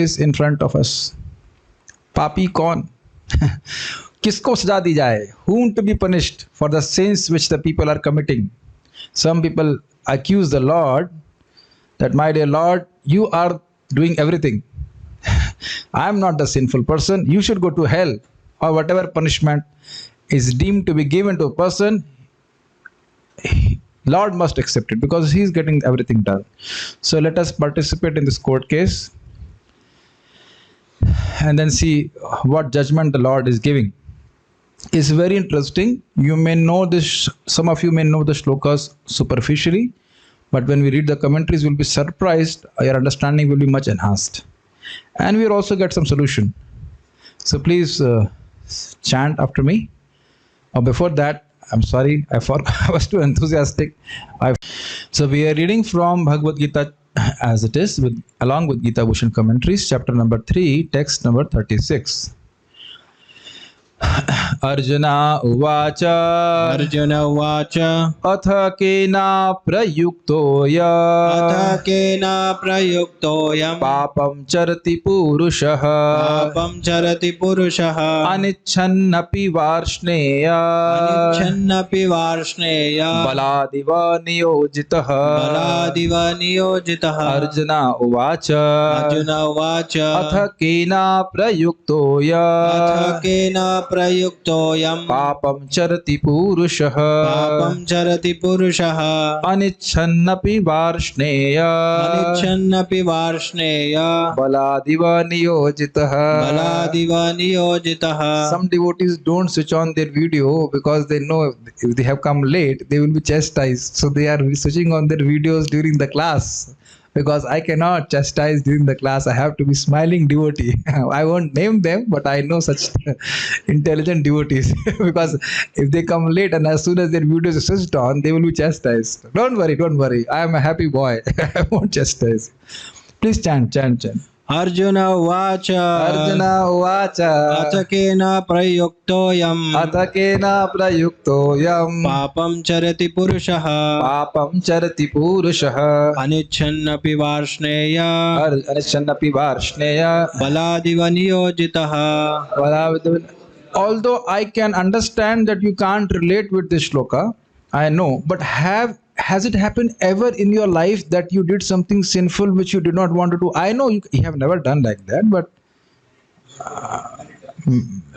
place in front of us. Papi kaun? किसको सजा दी जाए? Whom to be punished for the sins which the people are committing? Some people accuse the Lord that, my dear Lord, you are doing everything. I am not the sinful person. You should go to hell, or whatever punishment is deemed to be given to a person, Lord must accept it because he is getting everything done. So let us participate in this court case and then see what judgment the Lord is giving. It's very interesting. You may know this, some of you may know the shlokas superficially, but when we read the commentaries, you'll be surprised. Your understanding will be much enhanced. And we'll also get some solution. So please chant after me. Before that, I'm sorry, I forgot. I was too enthusiastic. So we are reading from Bhagavad Gita as it is, along with Gita Bhushan commentaries, chapter number 3, text number 36. Arjuna uvacha. Arjuna uvacha. Atha kena prayuktoya. Atha kena prayuktoyam. Papam charati purushaha. Papam charati purushaha. Anichannapi varshneya. Anichannapi varshneya. Baladiva niyojitaha. Baladiva niyojitaha. Arjuna uvacha. Arjuna uvacha. Atha kena prayuktoya. Atha kena prayuktoyam. Papam charati purushaha. Papam charati purushaha. Anichannapi varshneya. Anichannapi varshneya. Baladiva niyojitaha. Baladiva niyojitaha. Some devotees don't switch on their video because they know if they have come late, they will be chastised. So they are switching on their videos during the class. Because I cannot chastise during the class, I have to be smiling devotee. I won't name them, but I know such intelligent devotees. Because if they come late and as soon as their videos are switched on, they will be chastised. Don't worry. I am a happy boy. I won't chastise. Please chant. Arjuna uvacha. Arjuna uvacha. Atha kena prayuktoyam. Atha kena prayuktoyam. Papam charati purushaha. Papam charati purushaha. Anichannapi varshneya. Anichannapi varshneya. Baladiva niyojitaha. Although I can understand that you can't relate with this shloka, I know, but has it happened ever in your life that you did something sinful which you did not want to do? I know you have never done like that, but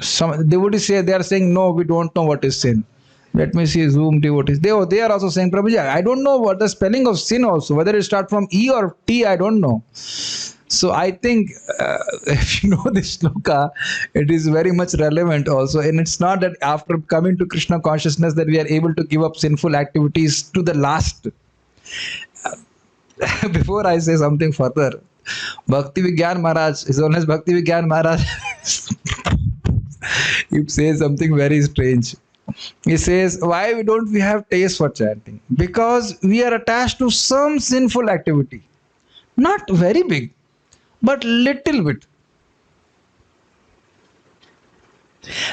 some devotees say, they are saying, no, we don't know what is sin. Let me see Zoom devotees. They are also saying, Prabhuji, I don't know what the spelling of sin also, whether it starts from E or T, I don't know. So I think if you know this shloka, it is very much relevant also. And it's not that after coming to Krishna consciousness that we are able to give up sinful activities to the last. Before I say something further, Bhakti Vigyan Maharaj, His Holiness Bhakti Vigyan Maharaj, he says something very strange. He says, why don't we have taste for chanting? Because we are attached to some sinful activity. Not very big, but little bit.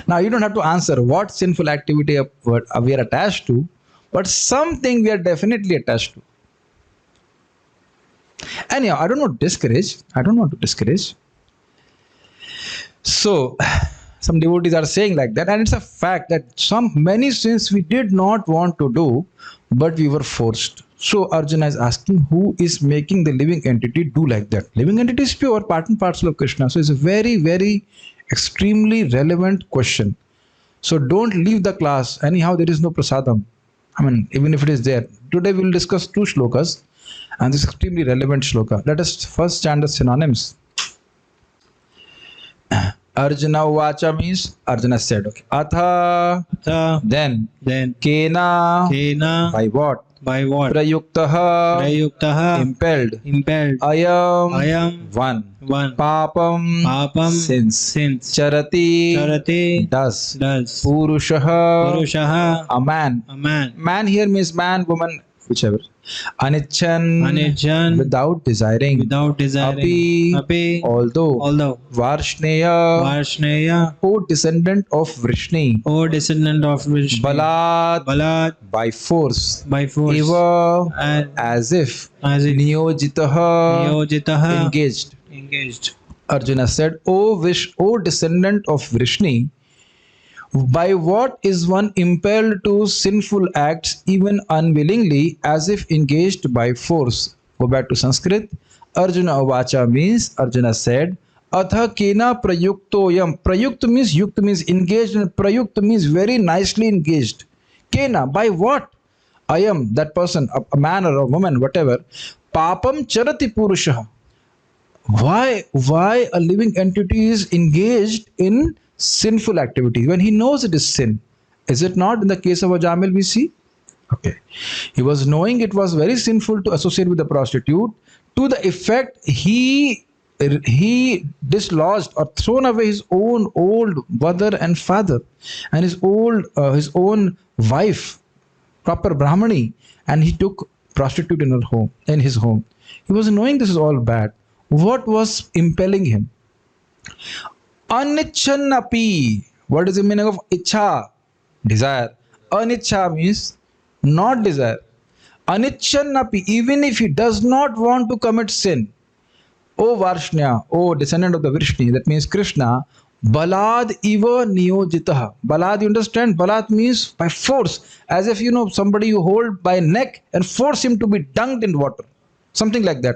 Now you don't have to answer what sinful activity we are attached to, but something we are definitely attached to. Anyhow, I don't want to discourage. So some devotees are saying like that, and it's a fact that many sins we did not want to do, but we were forced. So Arjuna is asking, who is making the living entity do like that? Living entity is pure, part and parcel of Krishna. So it's a very, very extremely relevant question. So don't leave the class. Anyhow, there is no prasadam. I mean, even if it is there. Today we will discuss 2 shlokas, and this is extremely relevant shloka. Let us first chant the synonyms. Arjuna Uvacha means Arjuna said, okay. Atha, then Kena, by what? Prayuktaha, impelled. Ayam, one. Papam, sins. Charati, does. Purushaha, a man. Man here means man, woman, whichever. Anichan, without desiring. Api, although. Varshneya, O descendant of Vrishni. Balad, by force. Eva, as if. Niyojitaha, engaged. Arjuna said, O descendant of Vrishni, by what is one impelled to sinful acts even unwillingly as if engaged by force? Go back to Sanskrit. Arjuna Avacha means Arjuna said, Atha kena prayuktoyam. Prayukt means yukt means engaged, and prayukt means very nicely engaged. Kena, by what? I am that person, a man or a woman, whatever. Papam charati purusha. Why a living entity is engaged in sinful activity when he knows it is sin? Is it not in the case of Ajamil we see? Okay. He was knowing it was very sinful to associate with the prostitute, to the effect he dislodged or thrown away his own old mother and father and his own wife, proper Brahmani, and he took prostitute in his home. He was knowing this is all bad. What was impelling him? Anichannapi. What is the meaning of ichha? Desire. Aniccha means not desire. Anichannapi, even if he does not want to commit sin. O Varshnya, O descendant of the Vrishni, that means Krishna, Balad iva niyojitaha. Balad, you understand? Balad means by force, as if somebody you hold by neck and force him to be dunked in water. Something like that.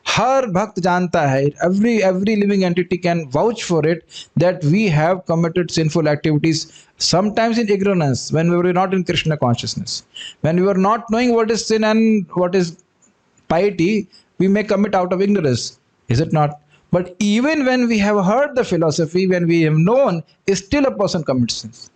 Har bhakt janta hai, every living entity can vouch for it that we have committed sinful activities, sometimes in ignorance, when we were not in Krishna consciousness. When we were not knowing what is sin and what is piety, we may commit out of ignorance. Is it not? But even when we have heard the philosophy, when we have known, still a person commits sins.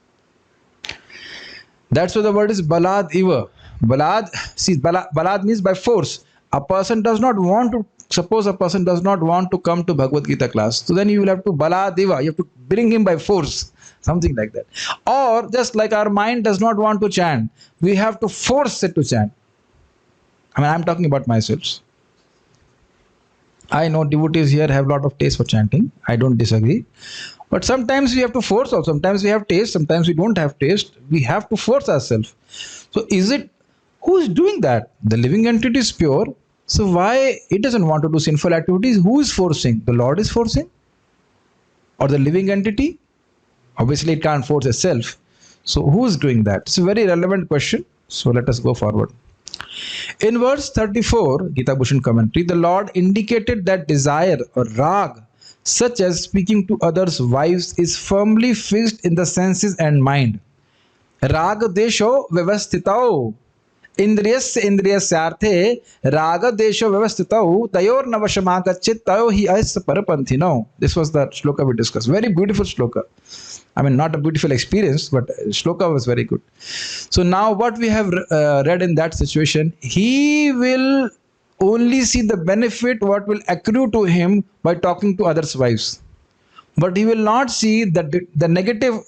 That's why the word is balad iva. Balad, see, balad means by force. A person does not want to, suppose a person does not want to come to Bhagavad Gita class, so then you will have to balad iva, you have to bring him by force, something like that. Or just like our mind does not want to chant, we have to force it to chant. I mean, I'm talking about myself. I know devotees here have a lot of taste for chanting. I don't disagree. But sometimes we have to force also. Sometimes we have taste. Sometimes we don't have taste. We have to force ourselves. So who is doing that? The living entity is pure. So why it doesn't want to do sinful activities? Who is forcing? The Lord is forcing? Or the living entity? Obviously it can't force itself. So who is doing that? It's a very relevant question. So let us go forward. In verse 34, Gita Bhushan commentary, the Lord indicated that desire or rag, such as speaking to others' wives, is firmly fixed in the senses and mind. Rag desho vyavasthitau. Indriyasya indriyasyarthe raga desho vyavasthitau tayor navashamagachit tayo hi ahisa parapanthino. This was the shloka we discussed. Very beautiful shloka. I mean, not a beautiful experience, but shloka was very good. So now what we have read in that situation, he will only see the benefit what will accrue to him by talking to others' wives. But he will not see the negative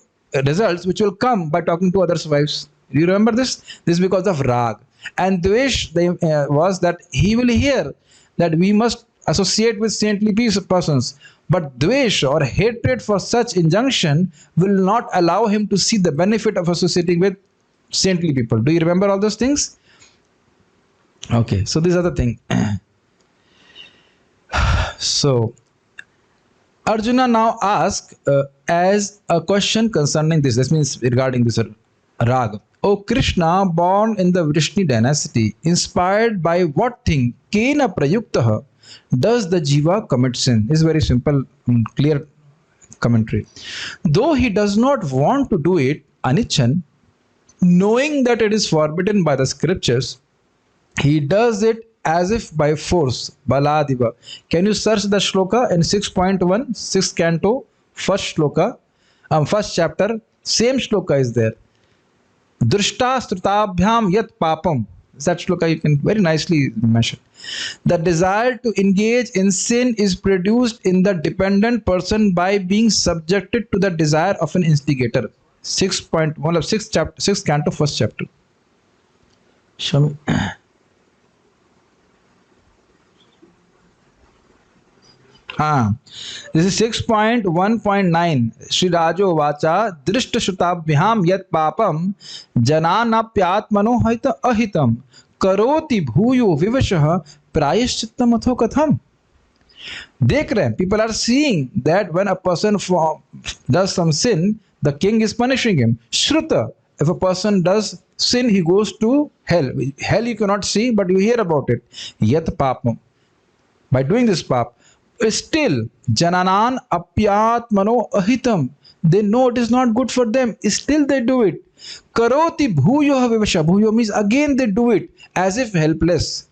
results which will come by talking to others' wives. Do you remember this? This is because of rag. And dvesh was that he will hear that we must associate with saintly persons. But dvesh or hatred for such injunction will not allow him to see the benefit of associating with saintly people. Do you remember all those things? Okay, so these are the things. So Arjuna now asks as a question concerning this. This means regarding this rag. O Krishna, born in the Vrishni dynasty, inspired by what thing? Kena prayuktaha does the jiva commit sin? This is very simple, clear commentary. Though he does not want to do it, anichan, knowing that it is forbidden by the scriptures, he does it as if by force. Baladiva. Can you search the shloka in 6.1, 6th canto, first shloka, first chapter? Same shloka is there. Drishta strutabhyam yat papam. That shloka you can very nicely mention. The desire to engage in sin is produced in the dependent person by being subjected to the desire of an instigator. 6.1 of 6th chapter, 6th canto, first chapter. Show me. This is 6.1.9. Sri Rajo Vacha Drishta Shutabhyam Yat Papam Jananapyatmano Haita Ahitam Karoti Bhuyo Vivashaha Prayashchittam Atho Katham. देख रहे हैं, people are seeing that when a person does some sin, the king is punishing him. Shruta, if a person does sin, he goes to hell. Hell you cannot see, but you hear about it. Yat papam. By doing this pap, still jananan apyat mano ahitam. They know it is not good for them. Still they do it. Karoti bhuyo vivasha. Bhuyo means again they do it as if helpless.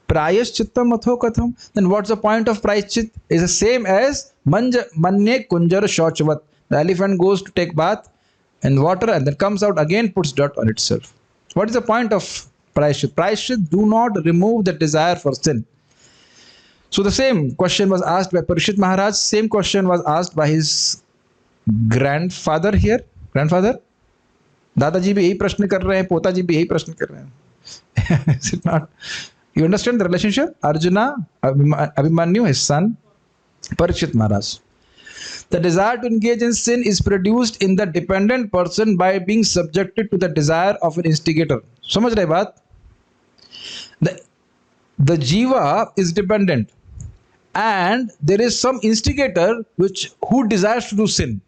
Prayashchittam atho katham. Then what's the point of prayashchit? Is the same as manye kunjar shauchavat. The elephant goes to take bath in water and then comes out again, puts dirt on itself. What is the point of prayashchit? Prayashchit do not remove the desire for sin. So the same question was asked by Parikshit Maharaj. Same question was asked by his grandfather here. Grandfather? दादाजी भी यही प्रश्न कर रहे हैं, पोताजी भी यही प्रश्न कर रहे हैं. Is it not? You understand the relationship? Arjuna, Abhimanyu, his son, Parikshit Maharaj. The desire to engage in sin is produced in the dependent person by being subjected to the desire of an instigator. समझ रहे बात? The jiva is dependent, and there is some instigator who desires to do sin.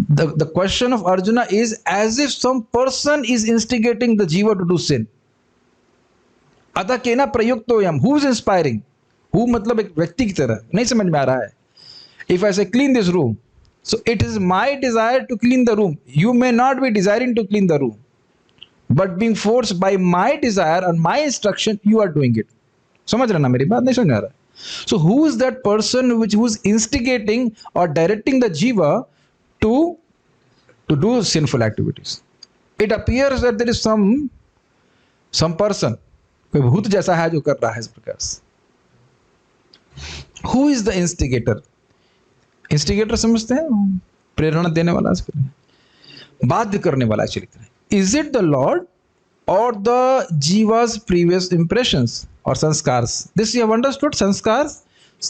The question of Arjuna is as if some person is instigating the jiva to do sin. अतः केना प्रयुक्तोयम, who is inspiring, who मतलब एक व्यक्ति की तरह, नहीं समझ में आ रहा है. If I say clean this room, so it is my desire to clean the room. You may not be desiring to clean the room, but being forced by my desire और my instruction you are doing it. समझ रहे ना मेरी बात? नहीं समझ आ रहा. So who is that person who is instigating और directing the jiva to do sinful activities? It appears that there is some person, कोई भूत जैसा है जो कर रहा है इस प्रकार से. Who is the instigator? Instigator समझते हैं? प्रेरणा देने वाला, बाध्य करने वाला चरित्र है. Is it the Lord or the jiva's previous impressions or sanskars? This you have understood. Sanskars,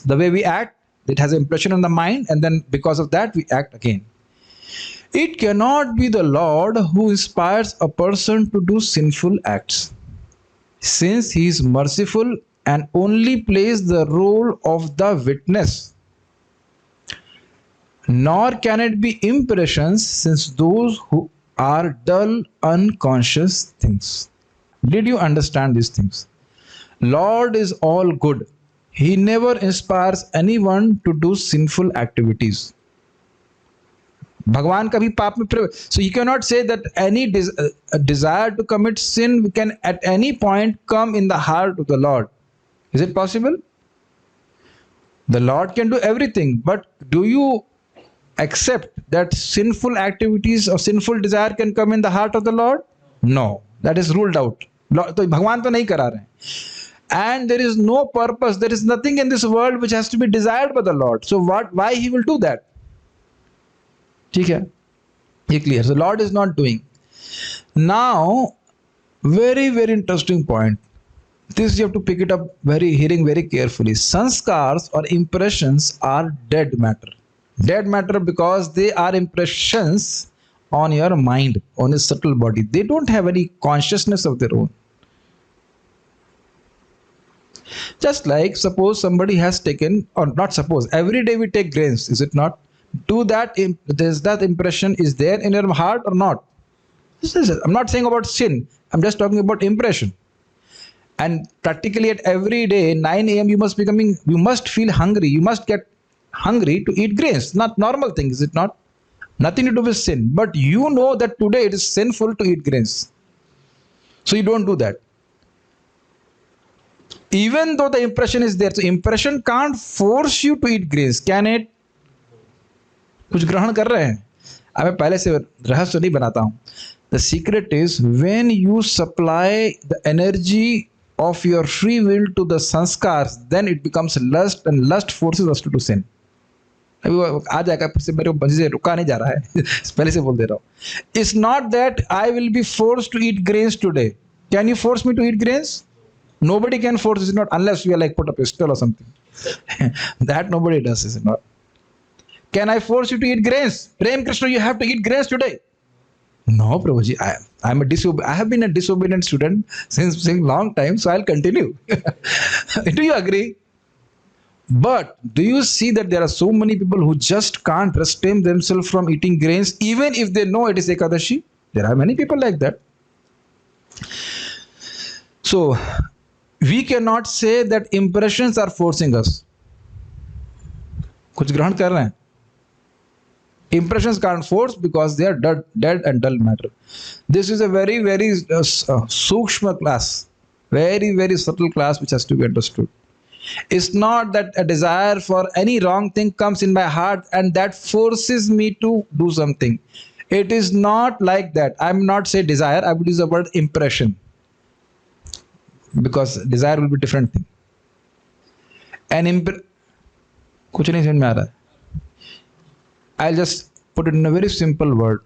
the way we act, it has an impression on the mind, and then because of that we act again. It cannot be the Lord who inspires a person to do sinful acts, since he is merciful and only plays the role of the witness. Nor can it be impressions, since those who are dull, unconscious things. Did you understand these things? Lord is all good. He never inspires anyone to do sinful activities. भगवान कभी पाप में प्रवेश. So you cannot say that any desire to commit sin can at any point come in the heart of the Lord. Is it possible? The Lord can do everything, but do you accept that sinful activities or sinful desire can come in the heart of the Lord? No, that is ruled out. तो भगवान तो नहीं करा रहे हैं. And there is no purpose, there is nothing in this world which has to be desired by the Lord. So why he will do that? ठीक है, ये clear. So Lord is not doing. Now, very interesting point. This you have to pick it up hearing very carefully. Sanskars or impressions are dead matter. Dead matter because they are impressions on your mind, on a subtle body. They don't have any consciousness of their own. Just like suppose somebody has taken, or not suppose, every day we take grains, is it not? Does that impression is there in your heart or not? I'm not saying about sin, I'm just talking about impression. And practically at every day 9 a.m. you must feel hungry, you must get hungry to eat grains. Not normal thing, is it not? Nothing to do with sin, but you know that today it is sinful to eat grains, so you don't do that. Even though the impression is there, so impression can't force you to eat grains, can it? कुछ ग्रहण कर रहे हैं. अब मैं पहले से रहस्य नहीं बनाता हूं. The secret is when you supply the energy of your free will to the sanskars, then it becomes lust, and lust forces us to do sin. अभी वो आ जाएगा, फिर से मेरे को से रुका नहीं जा रहा है. पहले से बोल दे रहा हूँ. It's not that I will be forced to eat grains today. Can you force me to eat grains? Nobody can force, is it not? Unless you are like put a pistol or something. That nobody does, is it not? Can I force you to eat grains? Prem Krishna, you have to eat grains today. No, Prabhuji, I have been a disobedient student since long time, so I'll continue. Do you agree? But do you see that there are so many people who just can't restrain themselves from eating grains even if they know it is Ekadashi? There are many people like that. So we cannot say that impressions are forcing us. कुछ ग्रहण कर रहे हैं. Impressions can't force because they are dead and dull matter. This is a very, very sukshma class, very, very subtle class which has to be understood. It's not that a desire for any wrong thing comes in my heart and that forces me to do something. It is not like that. I'm not say desire, I would use the word impression, because desire will be different thing. कुछ नहीं समझ में आ रहा है. I'll just put it in a very simple word.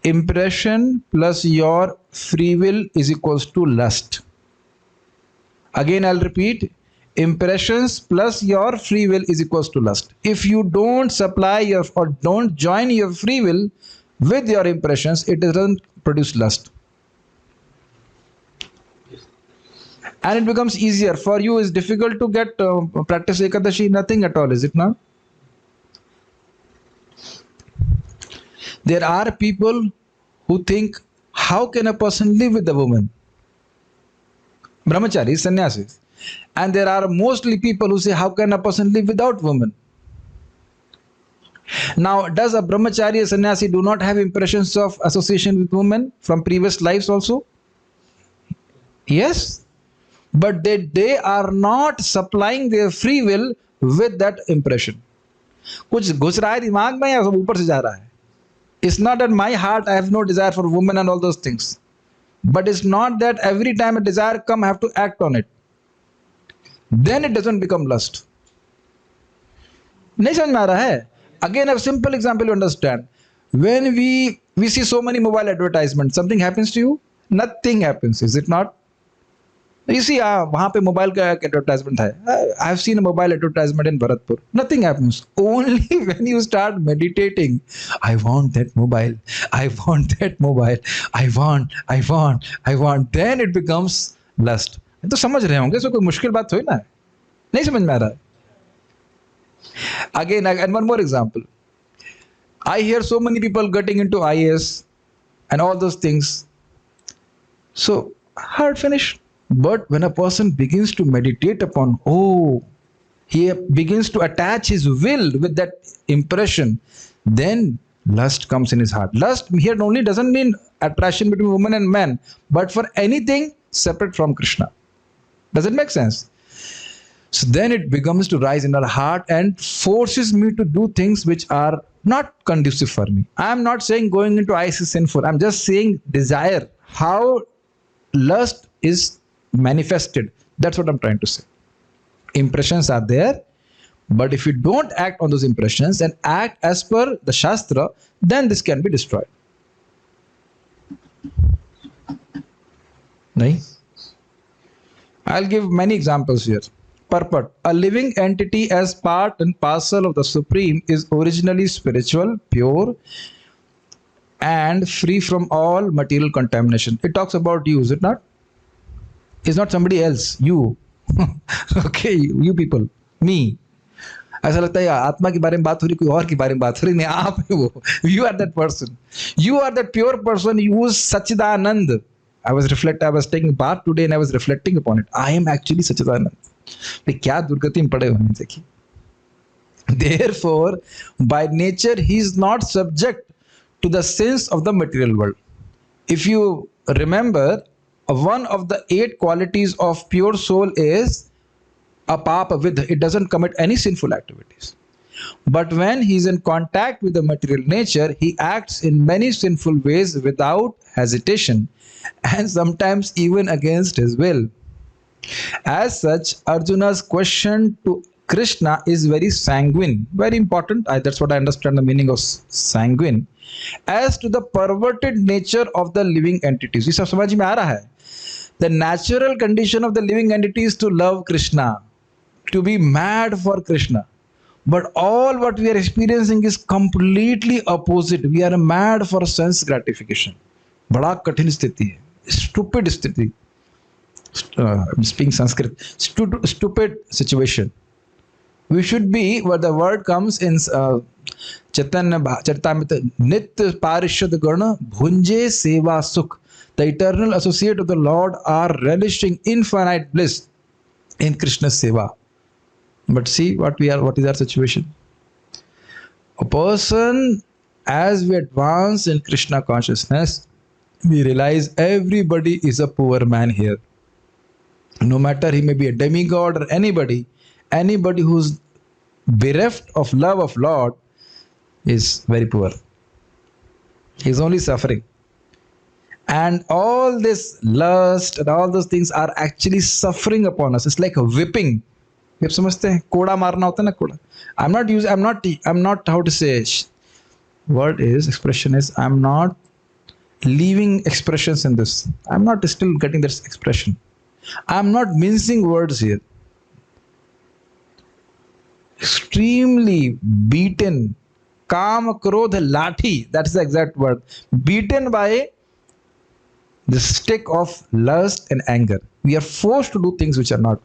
Impression plus your free will is equals to lust. Again, I'll repeat. Impressions plus your free will is equals to lust. If you don't supply your or don't join your free will with your impressions, it doesn't produce lust. And it becomes easier. For you, it's difficult to get practice Ekadashi, nothing at all, is it not? There are people who think, how can a person live with a woman? Brahmachari, sannyasis. And there are mostly people who say, how can a person live without woman? Now, does a brahmachari, a sannyasi do not have impressions of association with women from previous lives also? Yes. But they are not supplying their free will with that impression. कुछ घुस रहा है दिमाग में या ऊपर से जा रहा है? It's not that my heart, I have no desire for women and all those things. But it's not that every time a desire comes, I have to act on it. Then it doesn't become lust. नहीं समझ में आ रहा है? Again, a simple example you understand. When we see so many mobile advertisements, something happens to you? Nothing happens, is it not? You see, वहाँ पे mobile का advertisement है. I have seen a mobile advertisement in Bharatpur. Nothing happens. Only when you start meditating, I want that mobile. I want that mobile. I want. Then it becomes lust. तो समझ रहे होंगे, इसमें कोई मुश्किल बात थोड़ी ना है. नहीं समझ में आ रहा है. Again, and one more example. I hear so many people getting into IAS and all those things. So, hard finish. But when a person begins to meditate upon, he begins to attach his will with that impression, then lust comes in his heart. Lust here only doesn't mean attraction between woman and man, but for anything separate from Krishna. Does it make sense? So then it begins to rise in our heart and forces me to do things which are not conducive for me. I am not saying going into IAS is sinful. I'm just saying desire, how lust is manifested. That's what I'm trying to say. Impressions are there, but if you don't act on those impressions and act as per the Shastra, then this can be destroyed. Nahi? I'll give many examples here. Purport. A living entity as part and parcel of the Supreme is originally spiritual, pure, and free from all material contamination. It talks about you, is it not? It's not somebody else, you. Okay, you people, me. ऐसा लगता है आत्मा के बारे में बात हो रही, कोई और के बारे में बात हो रही. नहीं, आप है वो. You are that person. You are that pure person who is Sachidanand. I was taking part today and I was reflecting upon it. I am actually Sachidanand. क्या दुर्गति में पड़े हुए देखिए. Therefore, by nature, he is not subject to the sins of the material world. If you remember, one of the 8 qualities of pure soul is apapa vidha. It doesn't commit any sinful activities. But when he is in contact with the material nature, he acts in many sinful ways without hesitation and sometimes even against his will. As such, Arjuna's question to Krishna is very sanguine, very important. That's what I understand the meaning of sanguine. As to the perverted nature of the living entities. ये सब समझ में आ रहा है. The natural condition of the living entity is to love Krishna, to be mad for Krishna. But all what we are experiencing is completely opposite. We are mad for sense gratification. बड़ा कठिन स्थिति है. Stupid स्थिति. I'm speaking Sanskrit. Stupid situation. We should be where the word comes in Chaitanya Charitamrita, Nitya Parishad Gana Bhunje Seva Sukh. The eternal associate of the Lord are relishing infinite bliss in Krishna's seva. But see what is our situation? A person, as we advance in Krishna consciousness, we realize everybody is a poor man here. No matter he may be a demigod or anybody who's bereft of love of Lord is very poor. He's only suffering. And all this lust and all those things are actually suffering upon us. It's like a whipping. आप समझते हैं कोड़ा मारना होता है ना कोड़ा. I'm not how to say it. Word is expression is I'm not leaving expressions in this. I'm not still getting this expression. I'm not mincing words here. Extremely beaten. Kam krodh lathi. That's the exact word. Beaten by the stick of lust and anger. We are forced to do things which are not.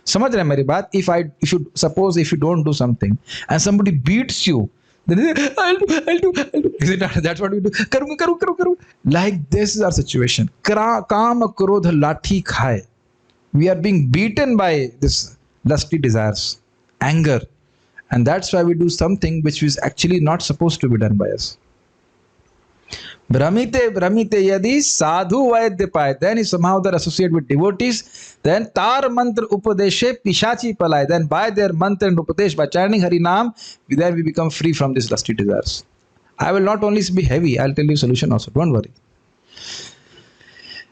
समझ रहे हैं मेरी बात? If you don't do something and somebody beats you, then I'll do. Is it not? That's what we do. करूँ. Like this is our situation. काम क्रोध लाठी खाए. We are being beaten by this lusty desires, anger, and that's why we do something which is actually not supposed to be done by us. Brahmite yadi sadhu vaidya paye. Then he somehow they're associated with devotees. Then tar mantra upadeshe pishachi palay. Then by their mantra and upadesh, by chanting Harinam, then we become free from these lusty desires. I will not only be heavy, I'll tell you solution also. Don't worry.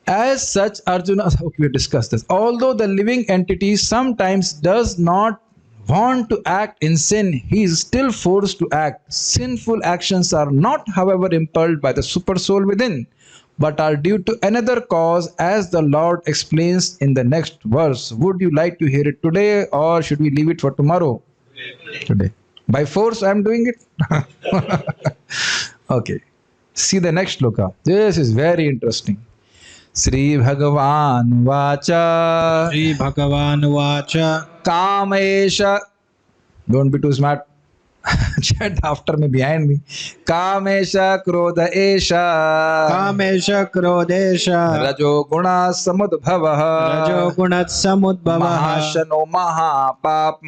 As such, Arjuna, okay, we discussed this. Although the living entity sometimes does not want to act in sin, he is still forced to act. Sinful actions are not, however, impelled by the super soul within, but are due to another cause, as the Lord explains in the next verse. Would you like to hear it today, or should we leave it for tomorrow? Today. By force, I am doing it. Okay. See the next shloka. This is very interesting. Sri Bhagavan Vacha. Sri Bhagavan Vacha. Kamesha. Don't be too smart. Chat after me, behind me. Kamesha Krodha Esha. Kamesha Krodesha. Rajo Guna Samudbhavaha. Rajo Gunat Samudbhavaha. Mahashano Mahapapma.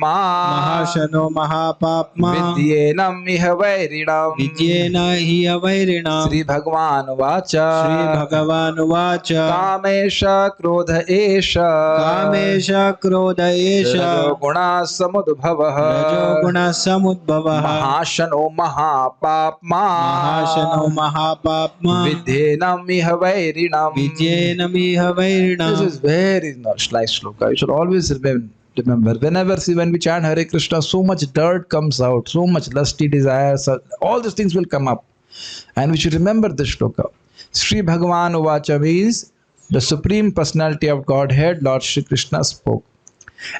Mahashano Mahapapma. Vidyenam Iha Vairinam. Vidyena Hiya Vairinam. Sri Bhagavan Vacha. Sri Bhagavan Vacha. Kamesha Krodha Esha. Kamesha Krodha Esha. Rajo Guna Samudbhavaha. Rajo Guna Samudbhavaha. Mahashano Mahapapma. Mahashano Mahapapma. Vidyenam Iha Vairinam. Vidyena Hiya Vairinam. This is very nice shloka. You should always remember. When we chant Hare Krishna, so much dirt comes out, so much lusty desires, all these things will come up. And we should remember this shloka. Sri Bhagavan Uvacha means the Supreme Personality of Godhead, Lord Shri Krishna spoke.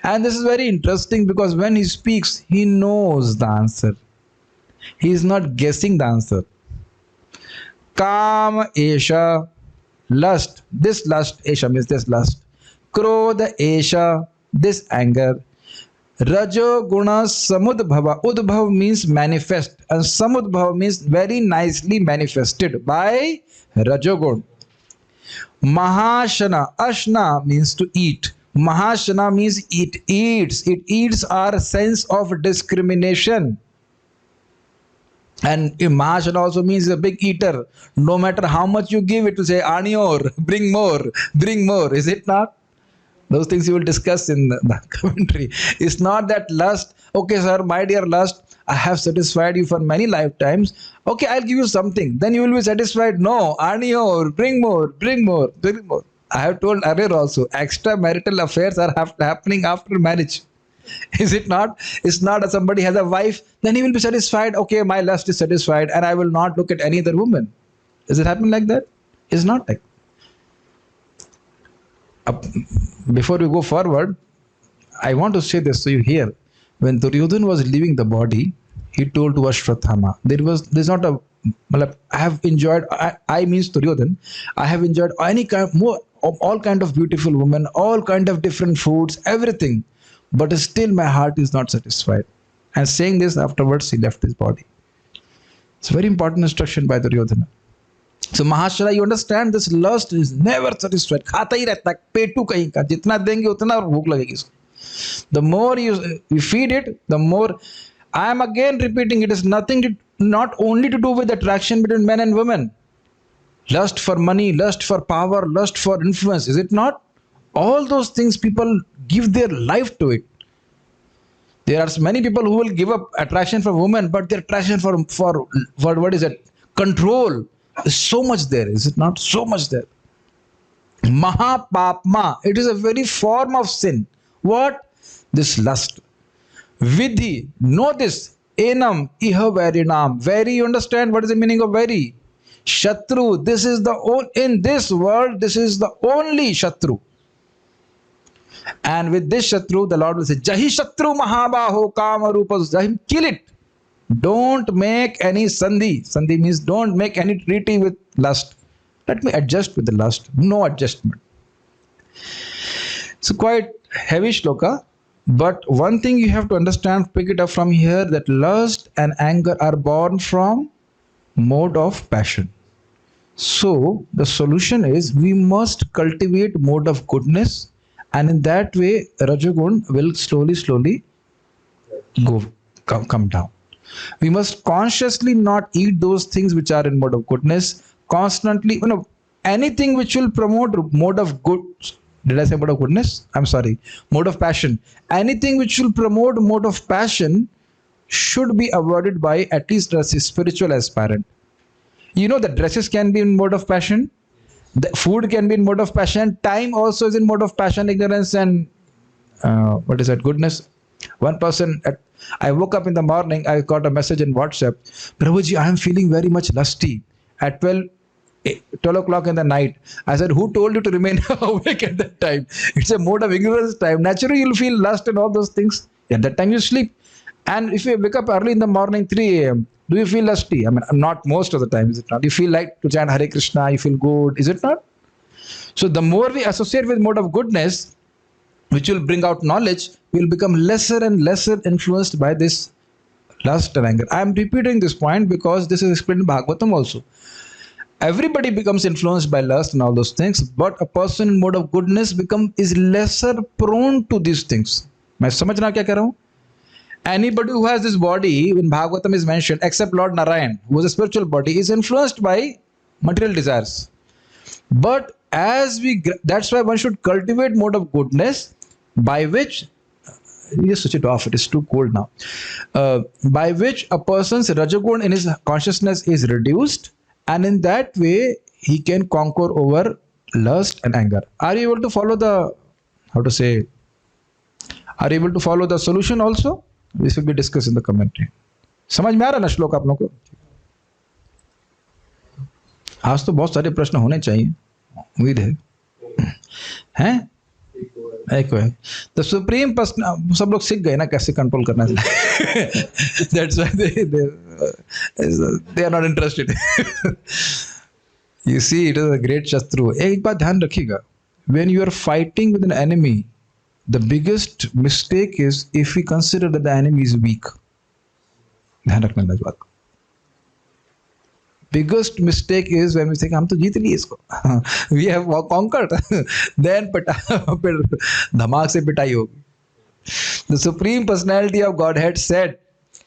And this is very interesting because when he speaks, he knows the answer. He is not guessing the answer. Kam Esha, lust. This lust, Esha means this lust. Krodha Esha, this anger. Rajo Guna Samudbhava. Udbhav means manifest, and Samudbhava means very nicely manifested by Rajogun. Mahashana. Ashna means to eat. Mahashana means it eats. It eats our sense of discrimination. And Mahashana also means a big eater. No matter how much you give, it will say, Anior, bring more, bring more. Is it not? Those things you will discuss in the commentary. It's not that lust, okay, sir, my dear lust, I have satisfied you for many lifetimes. Okay, I'll give you something. Then you will be satisfied. No, Anior, bring more, bring more, bring more. I have told earlier also, extramarital affairs are happening after marriage. Is it not? It's not that somebody has a wife, then he will be satisfied. Okay, my lust is satisfied and I will not look at any other woman. Does it happen like that? It's not like. Before we go forward, I want to say this so you hear. When Duryodhana was leaving the body, he told to Ashwatthama, there's not a, I have enjoyed, I means Duryodhana, I have enjoyed any kind, all kind of beautiful women, all kind of different foods, everything. but still my heart is not satisfied. And saying this, afterwards he left his body. It's a very important instruction by Duryodhana. So Mahashala, you understand, this lust is never satisfied. खाता ही रहता है, पेटू कहीं का, जितना देंगे उतना और भूख लगेगी इसको. The more you feed it, the more. I am again repeating, it is not only to do with attraction between men and women. Lust for money, lust for power, lust for influence, is it not? All those things people give their life to it. There are many people who will give up attraction for women, but their attraction for what is it? Control is so much there, is it not? So much there. Mahapapma, it is a very form of sin. What? This lust. Vidhi, know this. Enam iha varinam. Very, you understand what is the meaning of very? Shatru, this is in this world, this is the only Shatru. And with this Shatru, the Lord will say, Jahi Shatru Mahabaho Kama Rupas, Jahim, kill it. Don't make any sandhi. Sandhi means don't make any treaty with lust. Let me adjust with the lust. No adjustment. It's quite heavy shloka. But one thing you have to understand, pick it up from here, that lust and anger are born from mode of passion. So the solution is we must cultivate mode of goodness, and in that way Rajagun will slowly come down. We must consciously not eat those things which are in mode of goodness. Constantly, anything which will promote mode of good. Did I say mode of goodness? I'm sorry. Mode of passion. Anything which will promote mode of passion should be avoided by at least a spiritual aspirant. You know that dresses can be in mode of passion. The food can be in mode of passion. Time also is in mode of passion, ignorance and goodness. One person, I woke up in the morning, I got a message in WhatsApp, Prabhuji, I am feeling very much lusty at 12 o'clock in the night. I said, who told you to remain awake at that time? It's a mode of ignorance time. Naturally, you'll feel lust and all those things. At that time, you sleep. And if you wake up early in the morning, 3 a.m., do you feel lusty? I mean, not most of the time, is it not? You feel like to chant Hare Krishna, you feel good, is it not? So the more we associate with mode of goodness, which will bring out knowledge, we will become lesser and lesser influenced by this lust and anger. I am repeating this point because this is explained in Bhagavatam also. Everybody becomes influenced by lust and all those things, but a person in mode of goodness is lesser prone to these things. मैं समझ रहा क्या कह रहा हूँ? Anybody who has this body, in Bhagavatam is mentioned, except Lord Narayan, who was a spiritual body, is influenced by material desires. But that's why one should cultivate mode of goodness, by which, just switch it off, it is too cold now, by which a person's Rajagun in his consciousness is reduced, and in that way he can conquer over lust and anger. Are you able to follow are you able to follow the solution also? This will be discussed in the commentary. समझ में आ रहा ना श्लोक आप लोगों को? आज तो बहुत सारे प्रश्न होने चाहिए, उम्मीद है. हैं? एक है. The supreme person, सब लोग सीख गए ना कैसे कंट्रोल करना है. That's why they are not interested. You see, it is a great Shatru. एक बात ध्यान रखिएगा. When you are fighting with an enemy, the biggest mistake is if we consider that the enemy is weak. ध्यान रखना इस बात को. Biggest mistake is when we think हम तो जीत लिए इसको. We have conquered. Then धमाक से पिटाई होगी. The Supreme Personality of Godhead said,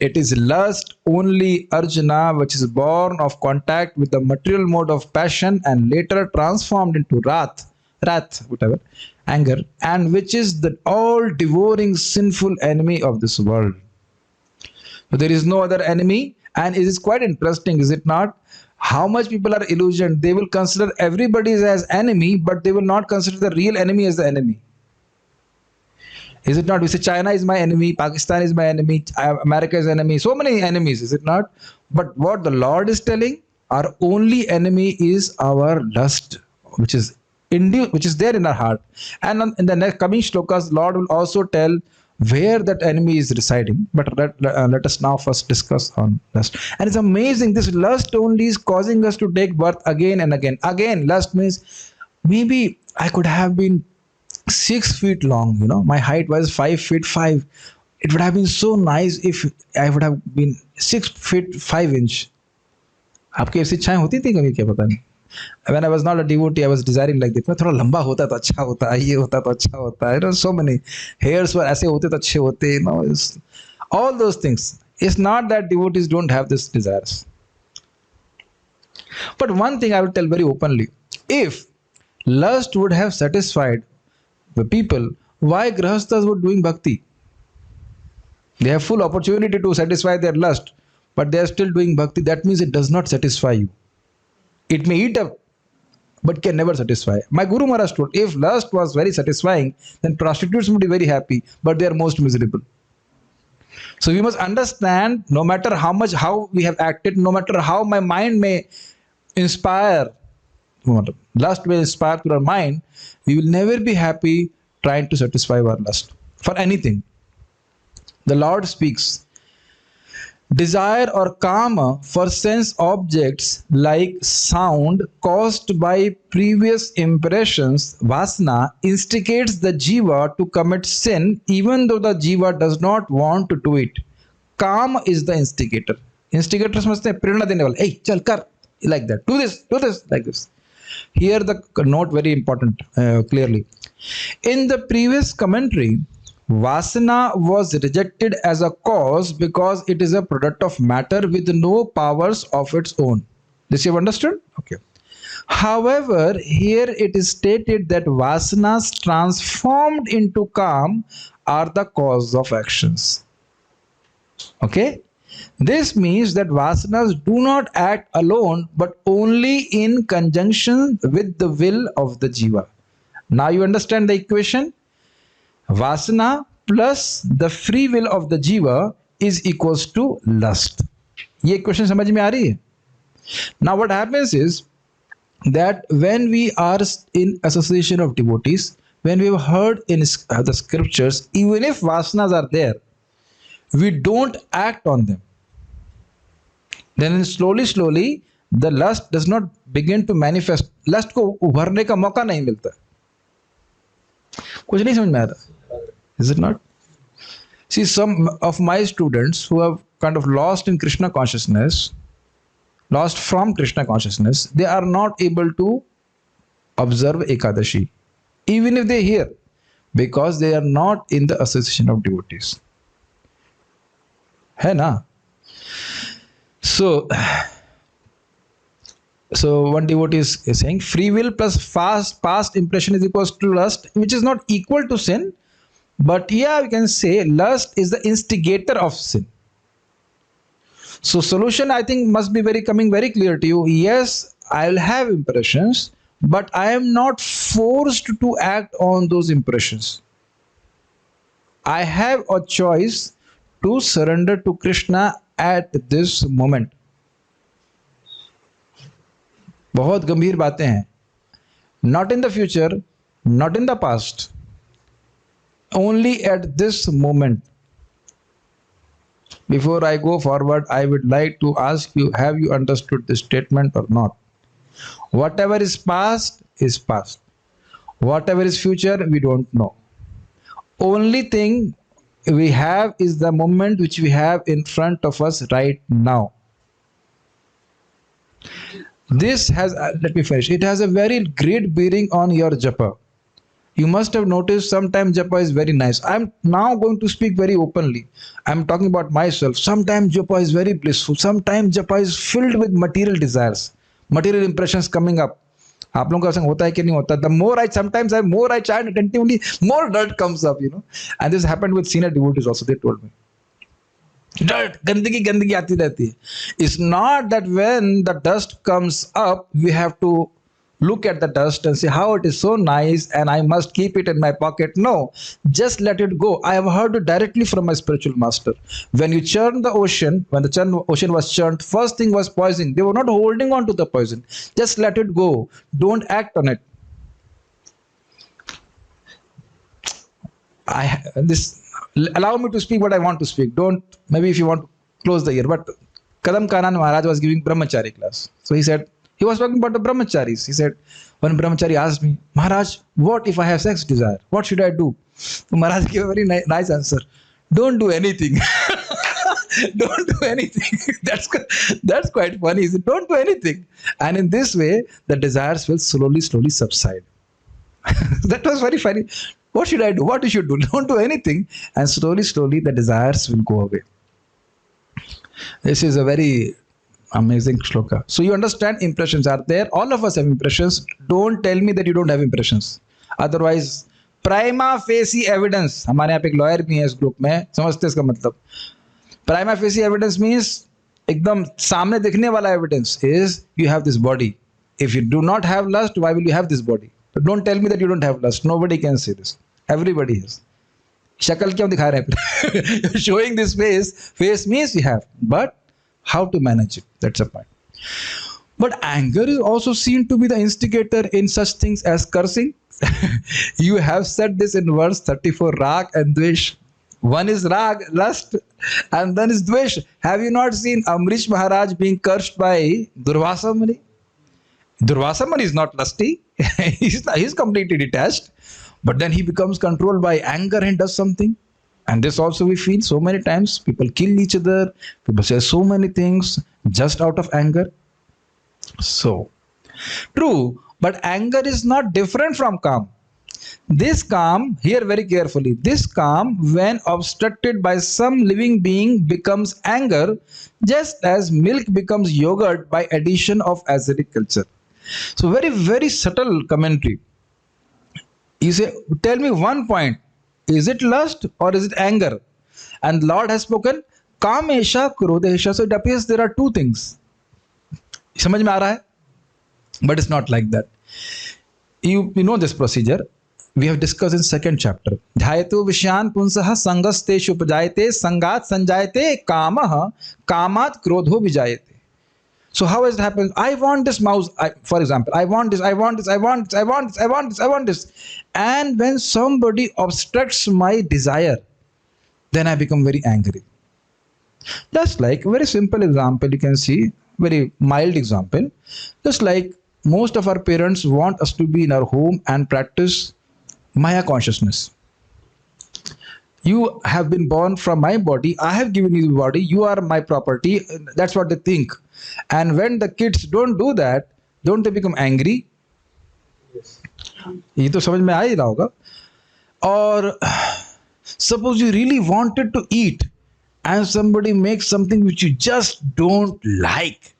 it is lust only, Arjuna, which is born of contact with the material mode of passion and later transformed into wrath, whatever, anger, and which is the all-devouring sinful enemy of this world. So there is no other enemy, and it is quite interesting, is it not? How much people are illusioned. They will consider everybody as enemy, but they will not consider the real enemy as the enemy. Is it not? We say China is my enemy, Pakistan is my enemy, America is enemy, so many enemies, is it not? But what the Lord is telling, our only enemy is our lust, which is there in our heart. And in the next coming shlokas, Lord will also tell where that enemy is residing. But let us now first discuss on lust. And it's amazing, this lust only is causing us to take birth again and again. Again, lust means maybe I could have been 6 feet long, you know. My height was 5 feet 5. It would have been so nice if I would have been 6 feet 5 inch. आपकी ऐसी इच्छाएं होती थी कभी? क्या पता नहीं. When I was not a devotee, I was desiring like that. मैं थोड़ा लंबा होता तो अच्छा होता, ये होता तो अच्छा होता. You know, so many hairs were ऐसे होते तो अच्छे होते. You know, all those things. It's not that devotees don't have these desires. But one thing I will tell very openly: if lust would have satisfied the people, why grahasthas were doing bhakti? They have full opportunity to satisfy their lust, but they are still doing bhakti. That means it does not satisfy you. It may eat up, but can never satisfy. My Guru Maharaj told, if lust was very satisfying, then prostitutes would be very happy, but they are most miserable. So we must understand, no matter how we have acted, no matter how my mind may inspire, lust will inspire through our mind, we will never be happy trying to satisfy our lust for anything. The Lord speaks, desire or kama for sense objects like sound caused by previous impressions, vasana, instigates the jiva to commit sin even though the jiva does not want to do it. Kama is the instigator. Instigator समझते हैं प्रेरणा देने वाला. Hey, चल कर, like that. Do this, like this. Here the note very important clearly. In the previous commentary, Vasana was rejected as a cause because it is a product of matter with no powers of its own. This you have understood? Okay. However, here it is stated that vasanas transformed into calm are the cause of actions. Okay? This means that vasanas do not act alone but only in conjunction with the will of the jiva. Now you understand the equation? Vasana plus the free will of the jiva is equals to lust. ये equation समझ में आ रही है? Now what happens is that when we are in association of devotees, when we have heard in the scriptures, even if vasanas are there, we don't act on them. Then slowly the lust does not begin to manifest. Lust को उभरने का मौका नहीं मिलता. कुछ नहीं समझ में आ रहा. Is it not? See, some of my students who have kind of lost in Krishna consciousness, lost from Krishna consciousness, they are not able to observe Ekadashi, even if they hear, because they are not in the association of devotees. है ना? So one devotee is saying free will plus past impression is equals to lust, which is not equal to sin. But yeah, we can say lust is the instigator of sin. So solution, I think, must be coming very clear to you. Yes, I will have impressions, but I am not forced to act on those impressions. I have a choice to surrender to Krishna at this moment. बहुत गंभीर बातें हैं. Not in the future, not in the past. Only at this moment. Before I go forward, I would like to ask you, have you understood this statement or not? Whatever is past is past. Whatever is future, we don't know. Only thing we have is the moment which we have in front of us right now. This has, let me finish. It has a very great bearing on your japa. You must have noticed sometimes japa is very nice. I'm now going to speak very openly. I'm talking about myself. Sometimes japa is very blissful. Sometimes japa is filled with material desires, material impressions coming up. आप लोगों का ऐसा होता है कि नहीं होता? The more I chant attentively, more dirt comes up, you know. And this happened with senior devotees also. They told me, dirt, गंदगी आती रहती है. It's not that when the dust comes up, we have to look at the dust and say how it is so nice and I must keep it in my pocket. No, just let it go. I have heard it directly from my spiritual master. When you churn the ocean, when the ocean was churned, first thing was poison. They were not holding on to the poison. Just let it go. Don't act on it. Allow me to speak what I want to speak. Don't, maybe if you want to close the ear. But Kadam Kanan Maharaj was giving brahmachari class. So he said, He was talking about the brahmacharis. He said, one brahmachari asked me, Maharaj, what if I have sex desire? What should I do? So Maharaj gave a very nice answer. Don't do anything. Don't do anything. That's quite funny. He said, don't do anything. And in this way, the desires will slowly subside. That was very funny. What should I do? What you should do? Don't do anything. And slowly the desires will go away. This is a very amazing shloka. So you understand, impressions are there. All of us have impressions. Don't tell me that you don't have impressions. Otherwise, prima facie evidence. हमारे यहाँ पे एक lawyer भी है इस group में. समझते इसका मतलब? Prima facie evidence means एकदम सामने दिखने वाला evidence is you have this body. If you do not have lust, why will you have this body? But don't tell me that you don't have lust. Nobody can say this. Everybody has. शक्ल क्यों दिखा रहे हैं? Showing this face means you have. But how to manage it? That's a point. But anger is also seen to be the instigator in such things as cursing. You have said this in verse 34, Rag and Dvesh. One is Rag, lust, and then is Dvesh. Have you not seen Amrish Maharaj being cursed by Durvasa Muni? Durvasa Muni is not lusty. He's completely detached. But then he becomes controlled by anger and does something. And this also we feel so many times. People kill each other. People say so many things just out of anger. So, true. But anger is not different from calm. This calm, hear very carefully, this calm, when obstructed by some living being, becomes anger, just as milk becomes yogurt by addition of acidic culture. So, very subtle commentary. You say, tell me one point. Is it lust or is it anger? And Lord has spoken, Kamesha Krodesha. So it appears there are two things. समझ में आ रहा है? But it's not like that. You know this procedure. We have discussed in second chapter. Dhyato Vishyan Punsaha Sangasteshu Upajayate Sangat Sanjayate Kamaha Kamat Krodho Vijayate. So how has it happened? I want this mouse, for example. I want this. And when somebody obstructs my desire, then I become very angry. Just like a very simple example, you can see, very mild example. Just like most of our parents want us to be in our home and practice Maya consciousness. You have been born from my body. I have given you the body. You are my property. That's what they think. And when the kids don't do that, don't they become angry? Yes. ये तो समझ में आ ही रहा होगा. Or suppose you really wanted to eat and somebody makes something which you just don't like.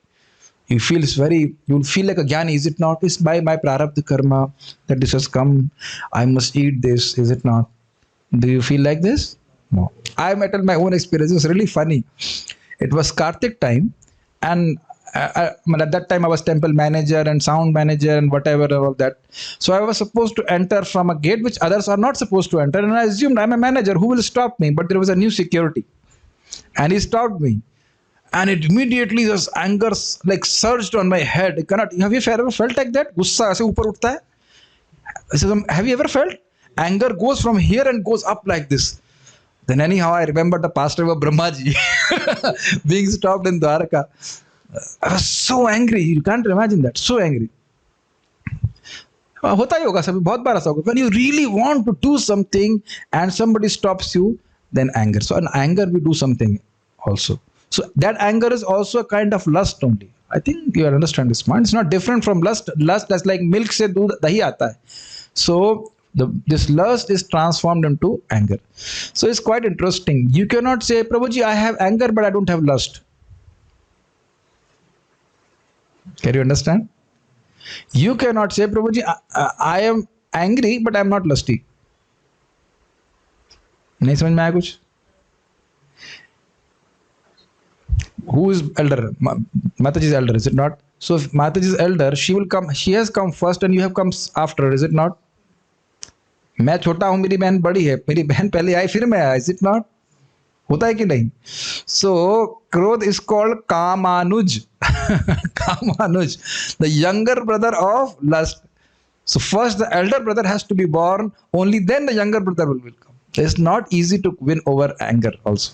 You feel you'll feel like a jnani, is it not? It's by my prarabdha karma that this has come. I must eat this, is it not? Do you feel like this? No. I met my own experience. It was really funny. It was Kartik time, and at that time I was temple manager and sound manager and whatever all that. So I was supposed to enter from a gate which others are not supposed to enter, and I assumed I'm a manager. Who will stop me? But there was a new security, and he stopped me, and it immediately this anger like surged on my head. Have you ever felt like that? Gussa ऐसे ऊपर उठता है. Have you ever felt? Anger goes from here and goes up like this. Then anyhow, I remember the pastor of Brahmaji being stopped in Dwarka. I was so angry. You can't imagine that. So angry. होता ही होगा सभी, बहुत बार ऐसा होगा. When you really want to do something and somebody stops you, then anger. So in anger we do something also. So that anger is also a kind of lust only. I think you understand this point. It's not different from lust. Lust is like milk से दूध दही आता है. So this lust is transformed into anger. So it's quite interesting. You cannot say, Prabhuji, I have anger, but I don't have lust. Can you understand? You cannot say, Prabhuji, I am angry, but I am not lusty. नहीं समझ में आया कुछ? Who is elder? Mataji is elder, is it not? So if Mataji is elder, she has come first and you have come after, is it not? मैं छोटा हूं, मेरी बहन बड़ी है, मेरी बहन पहले आई फिर मैं आया, इज इट नॉट? होता है कि नहीं? So krodh is called Kamanuj. Kamanoj, the younger brother of lust. So first the elder brother has to be born, only then the younger brother will come. It's not easy to win over anger also.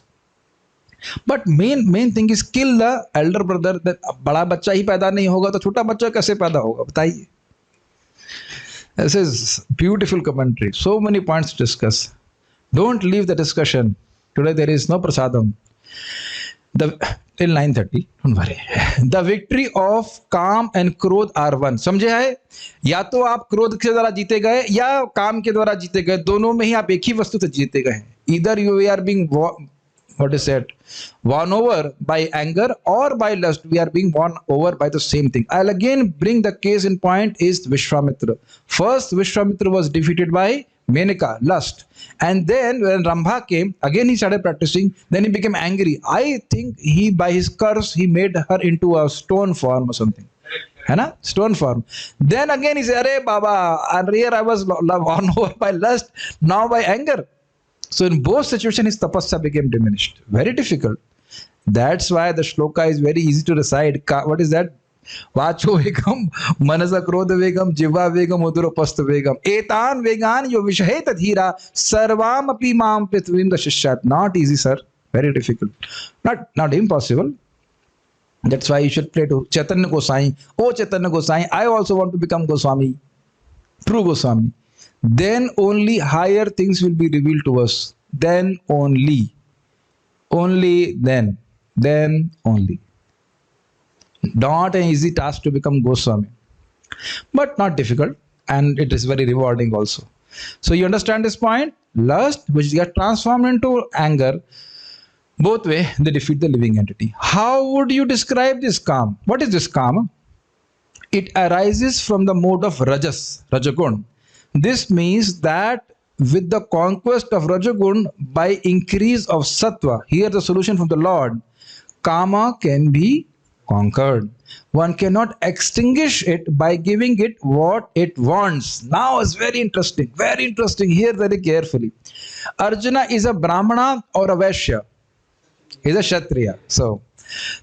But main thing is kill the Elder brother. बड़ा बच्चा ही पैदा नहीं होगा तो छोटा बच्चा कैसे पैदा होगा बताइए. This is beautiful commentary. So many points to discuss. Don't leave the discussion. Today there is no prasadam. Till 9:30. Don't worry. The victory of काम and क्रोध are one. समझे है? या तो आप क्रोध के द्वारा जीते गए या काम के द्वारा जीते गए. दोनों में ही आप एक ही वस्तु से जीते गए. Either you are being what is it? Won over by anger or by lust. We are being won over by the same thing. I'll again bring the case in point is Vishwamitra. First, Vishwamitra was defeated by Menaka, lust. And then when Rambha came, again he started practicing. Then he became angry. I think he, by his curse, he made her into a stone form or something. है ना, stone form. Then again he said, "Arey Baba, earlier I was won over by lust, now by anger." So in both situations, his tapasya became diminished. Very difficult. That's why the shloka is very easy to recite. What is that? Vacho vegam, manasa krodha vegam, jiva vegam, uduropastha vegam. Etan vegan yo vishaheta dhira, sarvam api mam prithvim dashishyat. Not easy, sir. Very difficult. Not impossible. That's why you should pray to Chaitanya Gosai. Oh Chaitanya Gosai, I also want to become Goswami. True Goswami. Then only higher things will be revealed to us. Then only. Only then. Then only. Not an easy task to become Goswami. But not difficult. And it is very rewarding also. So you understand this point? Lust, which gets transformed into anger, both way, they defeat the living entity. How would you describe this calm? What is this calm? It arises from the mode of Rajas, Rajagun. This means that with the conquest of Rajagun by increase of Sattva, here the solution from the Lord, Kama can be conquered. One cannot extinguish it by giving it what it wants. Now it's very interesting. Very interesting. Hear very carefully. Arjuna is a Brahmana or a Vaishya. He is a Kshatriya. So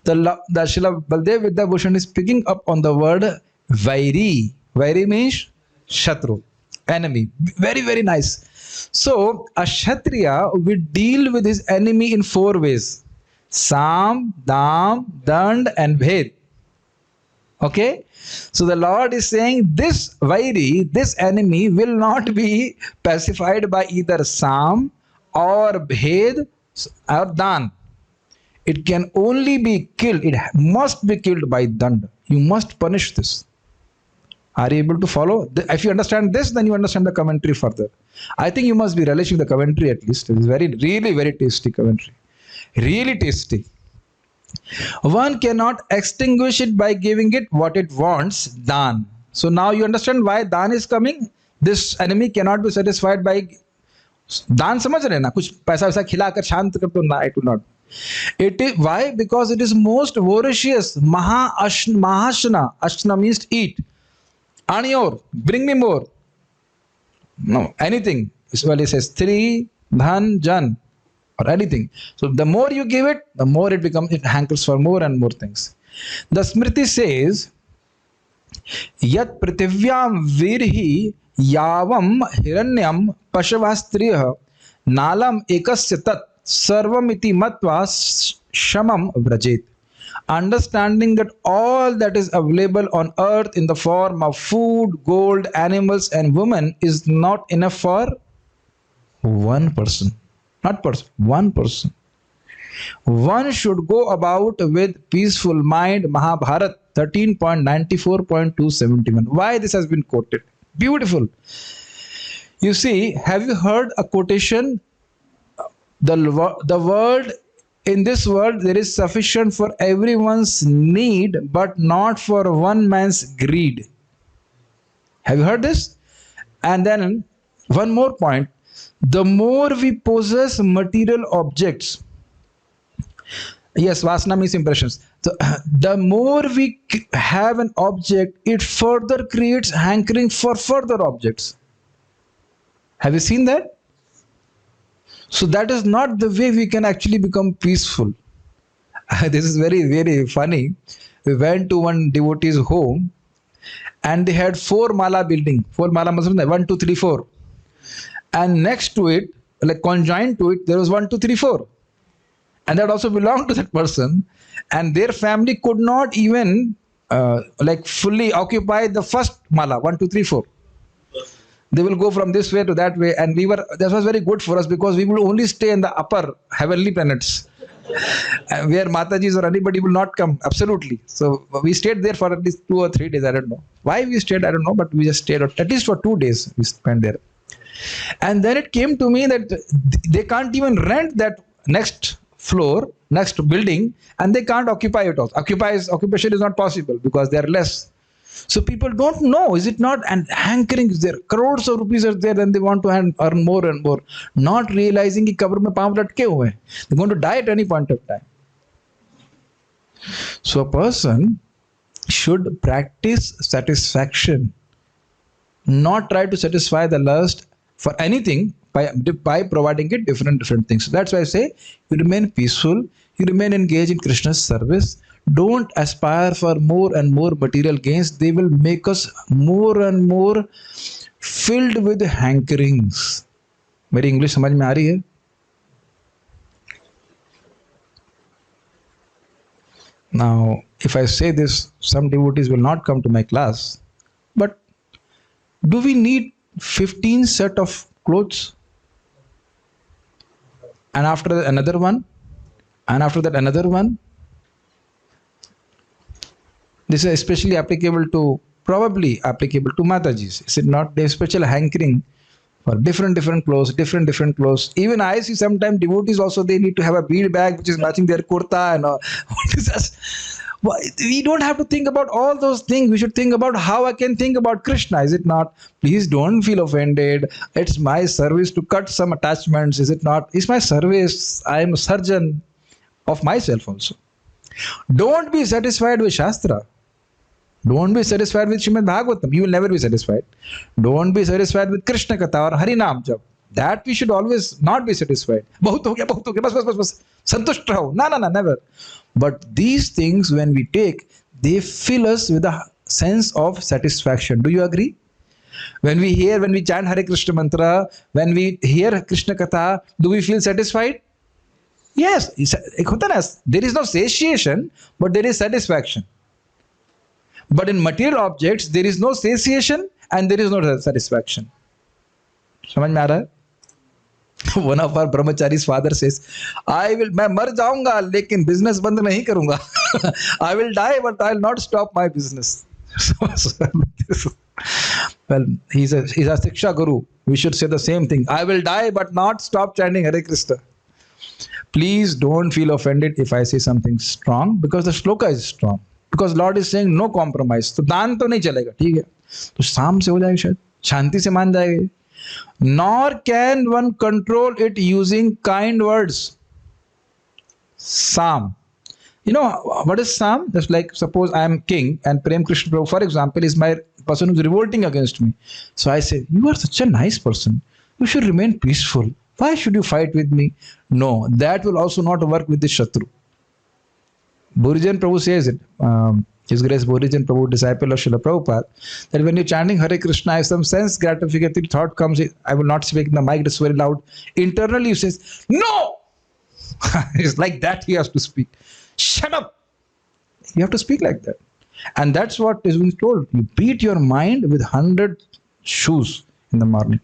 the Srila Baldev Vidyabhushan is picking up on the word Vairi. Vairi means Shatru, enemy. Very, very nice. So a Kshatriya will deal with his enemy in 4 ways. Sam, Dam, Dand and Bhed. Okay? So the Lord is saying this Vairi, this enemy will not be pacified by either Sam or Bhed or Dan. It can only be killed. It must be killed by Dand. You must punish this. Are you able to follow? If you understand this, then you understand the commentary further. I think you must be relishing the commentary at least. It is really very tasty commentary. Really tasty. One cannot extinguish it by giving it what it wants, Dan. So now you understand why Dan is coming. This enemy cannot be satisfied by Dan. समझ रहे ना, कुछ पैसा वैसा खिलाकर शांत कर तो ना, it will not. It is why? Because it is most voracious. Mahashna. Ashna means to eat. Aniyor, bring me more. No, anything. Well, it says Tri, Dhan, Jan, or anything. So the more you give it, the more it becomes, it hankers for more and more things. The Smriti says, Yat Prithivyam Virhi Yavam Hiranyam Pashavastriyah Nalam Ekasya Tat Sarvamiti Matva Shamam Vrajet. Understanding that all that is available on earth in the form of food, gold, animals, and women is not enough for one person. Not person, one person. One should go about with peaceful mind. Mahabharata 13.94.271. Why this has been quoted? Beautiful. You see, have you heard a quotation? The world, in this world, there is sufficient for everyone's need, but not for one man's greed. Have you heard this? And then one more point. The more we possess material objects, yes, vasana means impressions. The more we have an object, it further creates hankering for further objects. Have you seen that? So that is not the way we can actually become peaceful. This is very, very funny. We went to one devotee's home and they had 4 mala building. 4 mala means 1, 2, 3, 4. And next to it, like conjoined to it, there was 1, 2, 3, 4. and that also belonged to that person, and their family could not even like fully occupy the first mala, 1, 2, 3, 4. They will go from this way to that way, and that was very good for us because we will only stay in the upper heavenly planets where Matajis or anybody will not come. Absolutely. So we stayed there for at least 2 or 3 days. I don't know why we stayed. I don't know, but we just stayed at least for 2 days. We spent there, and then it came to me that they can't even rent that next floor, next building, and they can't occupy it also. Occupation is not possible because they are less. So people don't know, is it not? And hankering is there. Crores of rupees are there, and they want to earn more and more, not realizing कि कब्र में पांव लटके हुए हैं. They're going to die at any point of time. So a person should practice satisfaction, not try to satisfy the lust for anything by providing it different things. So that's why I say you remain peaceful, you remain engaged in Krishna's service. Don't aspire for more and more material gains. They will make us more and more filled with hankerings. मेरी English समझ में आ रही है? Now, if I say this, some devotees will not come to my class. But do we need 15 set of clothes? And after that, another one? And after that, another one? This is especially probably applicable to Matajis. Is it not? They have special hankering for different clothes, different clothes. Even I see sometimes devotees also, they need to have a bead bag which is matching their kurta and all. We don't have to think about all those things. We should think about how I can think about Krishna. Is it not? Please don't feel offended. It's my service to cut some attachments. Is it not? It's my service. I am a surgeon of myself also. Don't be satisfied with Shastra. Don't be satisfied with Srimad Bhagavatam. You will never be satisfied. Don't be satisfied with Krishna Katha or Harinam Jap. That we should always not be satisfied. Bahut ho gaya, bas. Santusht raho. No, never. But these things, when we take, they fill us with a sense of satisfaction. Do you agree? When we chant Hare Krishna mantra, when we hear Krishna Katha, do we feel satisfied? Yes. There is no satiation, but there is satisfaction. But in material objects, there is no satiation and there is no satisfaction. समझ में आ रहा है? One of our brahmachari's father says, मैं मर जाऊंगा लेकिन business बंद नहीं करूंगा. I will die but I will not stop my business. Well, he's a Siksha Guru. We should say the same thing. I will die but not stop chanting Hare Krishna. Please don't feel offended if I say something strong, because the shloka is strong. Because Lord is saying no compromise. तो दान तो नहीं चलेगा, ठीक है? तो शाम से हो जाएगा शायद, शांति से मान जाएगा. Nor can one control it using kind words. Sam. You know what is Sam? Just like suppose I am king and Prem Krishna Prabhu, for example, is my person who is revolting against me. So I say, you are such a nice person. You should remain peaceful. Why should you fight with me? No, that will also not work with the Shatru. Burijan Prabhu says it, His Grace Burijan Prabhu, disciple of Srila Prabhupada, that when you're chanting Hare Krishna, if some sense gratificatory thought comes, I will not speak in the mic, it's very loud. Internally, he says, no! It's like that he has to speak. Shut up! You have to speak like that. And that's what is being told. You beat your mind with 100 shoes in the morning.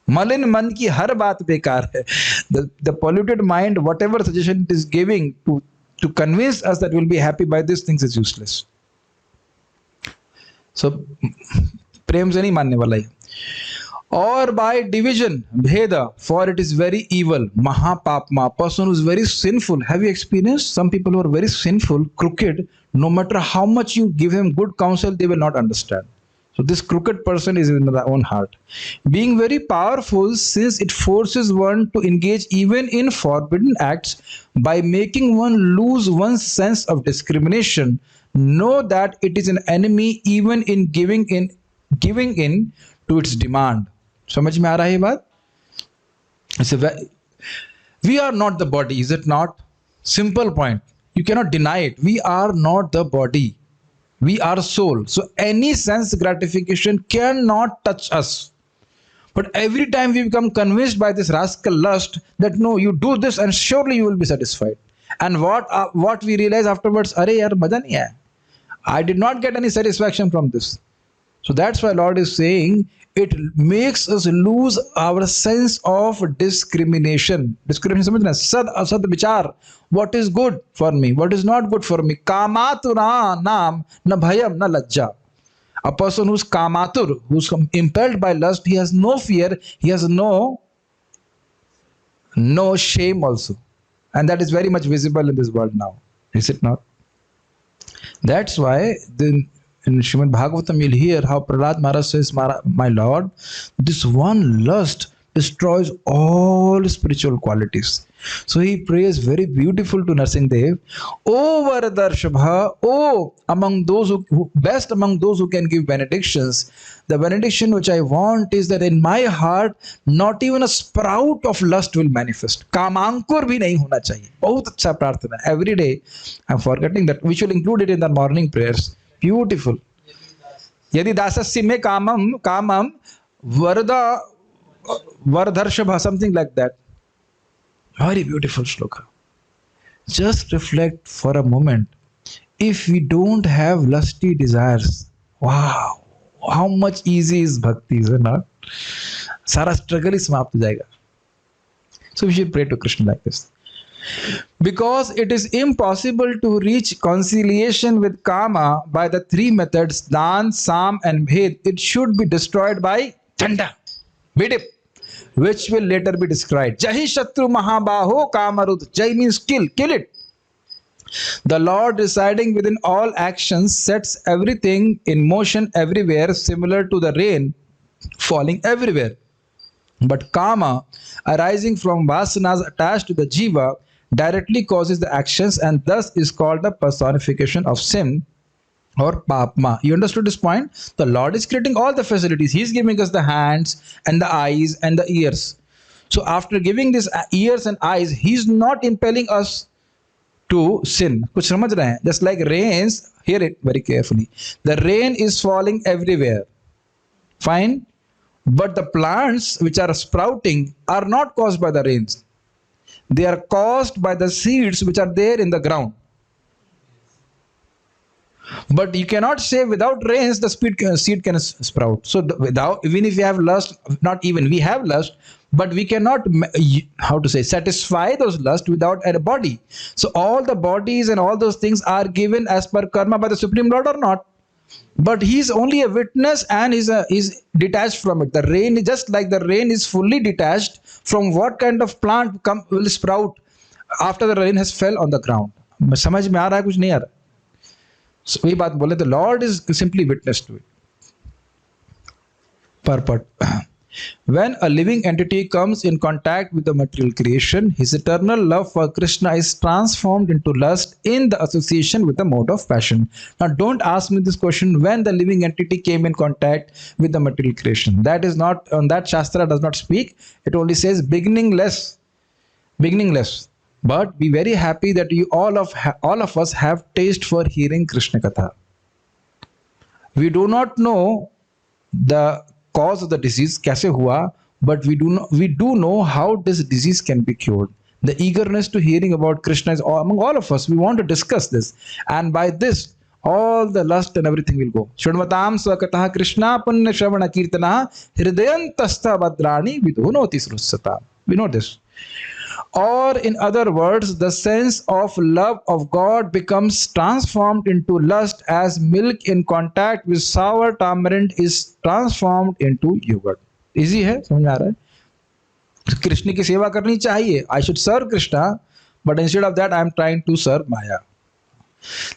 Malin man ki har baat bekar hai. The polluted mind, whatever suggestion it is giving to convince us that we'll be happy by these things is useless. So, prem se nahi manne wala hai. Or by division, bheda, for it is very evil, mahapapma, person who is very sinful. Have you experienced some people who are very sinful, crooked, no matter how much you give them good counsel, they will not understand. So this crooked person is in their own heart. Being very powerful, since it forces one to engage even in forbidden acts by making one lose one's sense of discrimination, know that it is an enemy even in giving in to its demand. समझ में आ रहा है ये बात? We are not the body, is it not? Simple point. You cannot deny it. We are not the body. We are soul. So any sense gratification cannot touch us. But every time we become convinced by this rascal lust that no, you do this and surely you will be satisfied. And what we realize afterwards, अरे यार मजा नहीं आया. I did not get any satisfaction from this. So that's why Lord is saying it makes us lose our sense of discrimination. Discrimination समझना, सद असद विचार. What is good for me? What is not good for me? कामातुरा नाम न भयम न लज्जा. A person who's kamatur, who's impelled by lust, he has no fear, he has no shame also. And that is very much visible in this world now. Is it not? That's why in Srimad Bhagavatam you'll hear how Prahlad Maharaj says, my Lord, this one lust destroys all spiritual qualities. So he prays very beautiful to Narsimhadev, O Varadarshabha, O among those who best among those who can give benedictions, the benediction which I want is that in my heart not even a sprout of lust will manifest. Kamankur bhi nahi hona chahiye. Bahut acha prarthana. Every day I'm forgetting that. We should include it in the morning prayers. Beautiful. Yadi dasasya me kamam Varadarshabha, something like that. Very beautiful shloka. Just reflect for a moment. If we don't have lusty desires, wow, how much easy is bhakti, is it not? Sara struggle is समाप्त हो जाएगा. So we should pray to Krishna like this. Because it is impossible to reach conciliation with kama by the three methods, dan, sam and bhed, it should be destroyed by chanda, bidip, which will later be described. Jahi Shatru Mahabaho Kamarud. Jai means kill it. The Lord residing within all actions sets everything in motion everywhere, similar to the rain falling everywhere. But Kama, arising from vasanas attached to the jiva, directly causes the actions and thus is called the personification of sin or papma. You understood this point? The Lord is creating all the facilities. He is giving us the hands and the eyes and the ears. So after giving these ears and eyes, He is not impelling us to sin. कुछ समझ रहे हैं? Just like rains, hear it very carefully. The rain is falling everywhere. Fine. But the plants which are sprouting are not caused by the rains. They are caused by the seeds which are there in the ground. But you cannot say without rains the seed can sprout. So even if we have lust, not even we have lust, but we cannot satisfy those lust without a body. So all the bodies and all those things are given as per karma by the Supreme Lord or not. But he is only a witness and is detached from it. The rain is just like the rain is fully detached from what kind of plant will sprout after the rain has fell on the ground. समझ में आ रहा है कुछ नहीं आ रहा? So वही बात बोले तो Lord is simply witness to it. Purport. When a living entity comes in contact with the material creation, his eternal love for Krishna is transformed into lust in the association with the mode of passion. Now don't ask me this question, when the living entity came in contact with the material creation. That is not, on that Shastra does not speak. It only says beginningless. But be very happy that you all of us have taste for hearing Krishna Katha. We do not know the cause of the disease, kaise hua, but we do know how this disease can be cured. The eagerness to hearing about Krishna is among all of us. We want to discuss this, and by this all the lust and everything will go. Shunvatam swakatah Krishna punya shravana kirtana hridayantastha badrani vidhunoti srussata. We know this. Or in other words, the sense of love of God becomes transformed into lust as milk in contact with sour tamarind is transformed into yogurt. Easy है, समझ में आ रहा है? कृष्ण की सेवा करनी चाहिए. I should serve Krishna, but instead of that I am trying to serve Maya.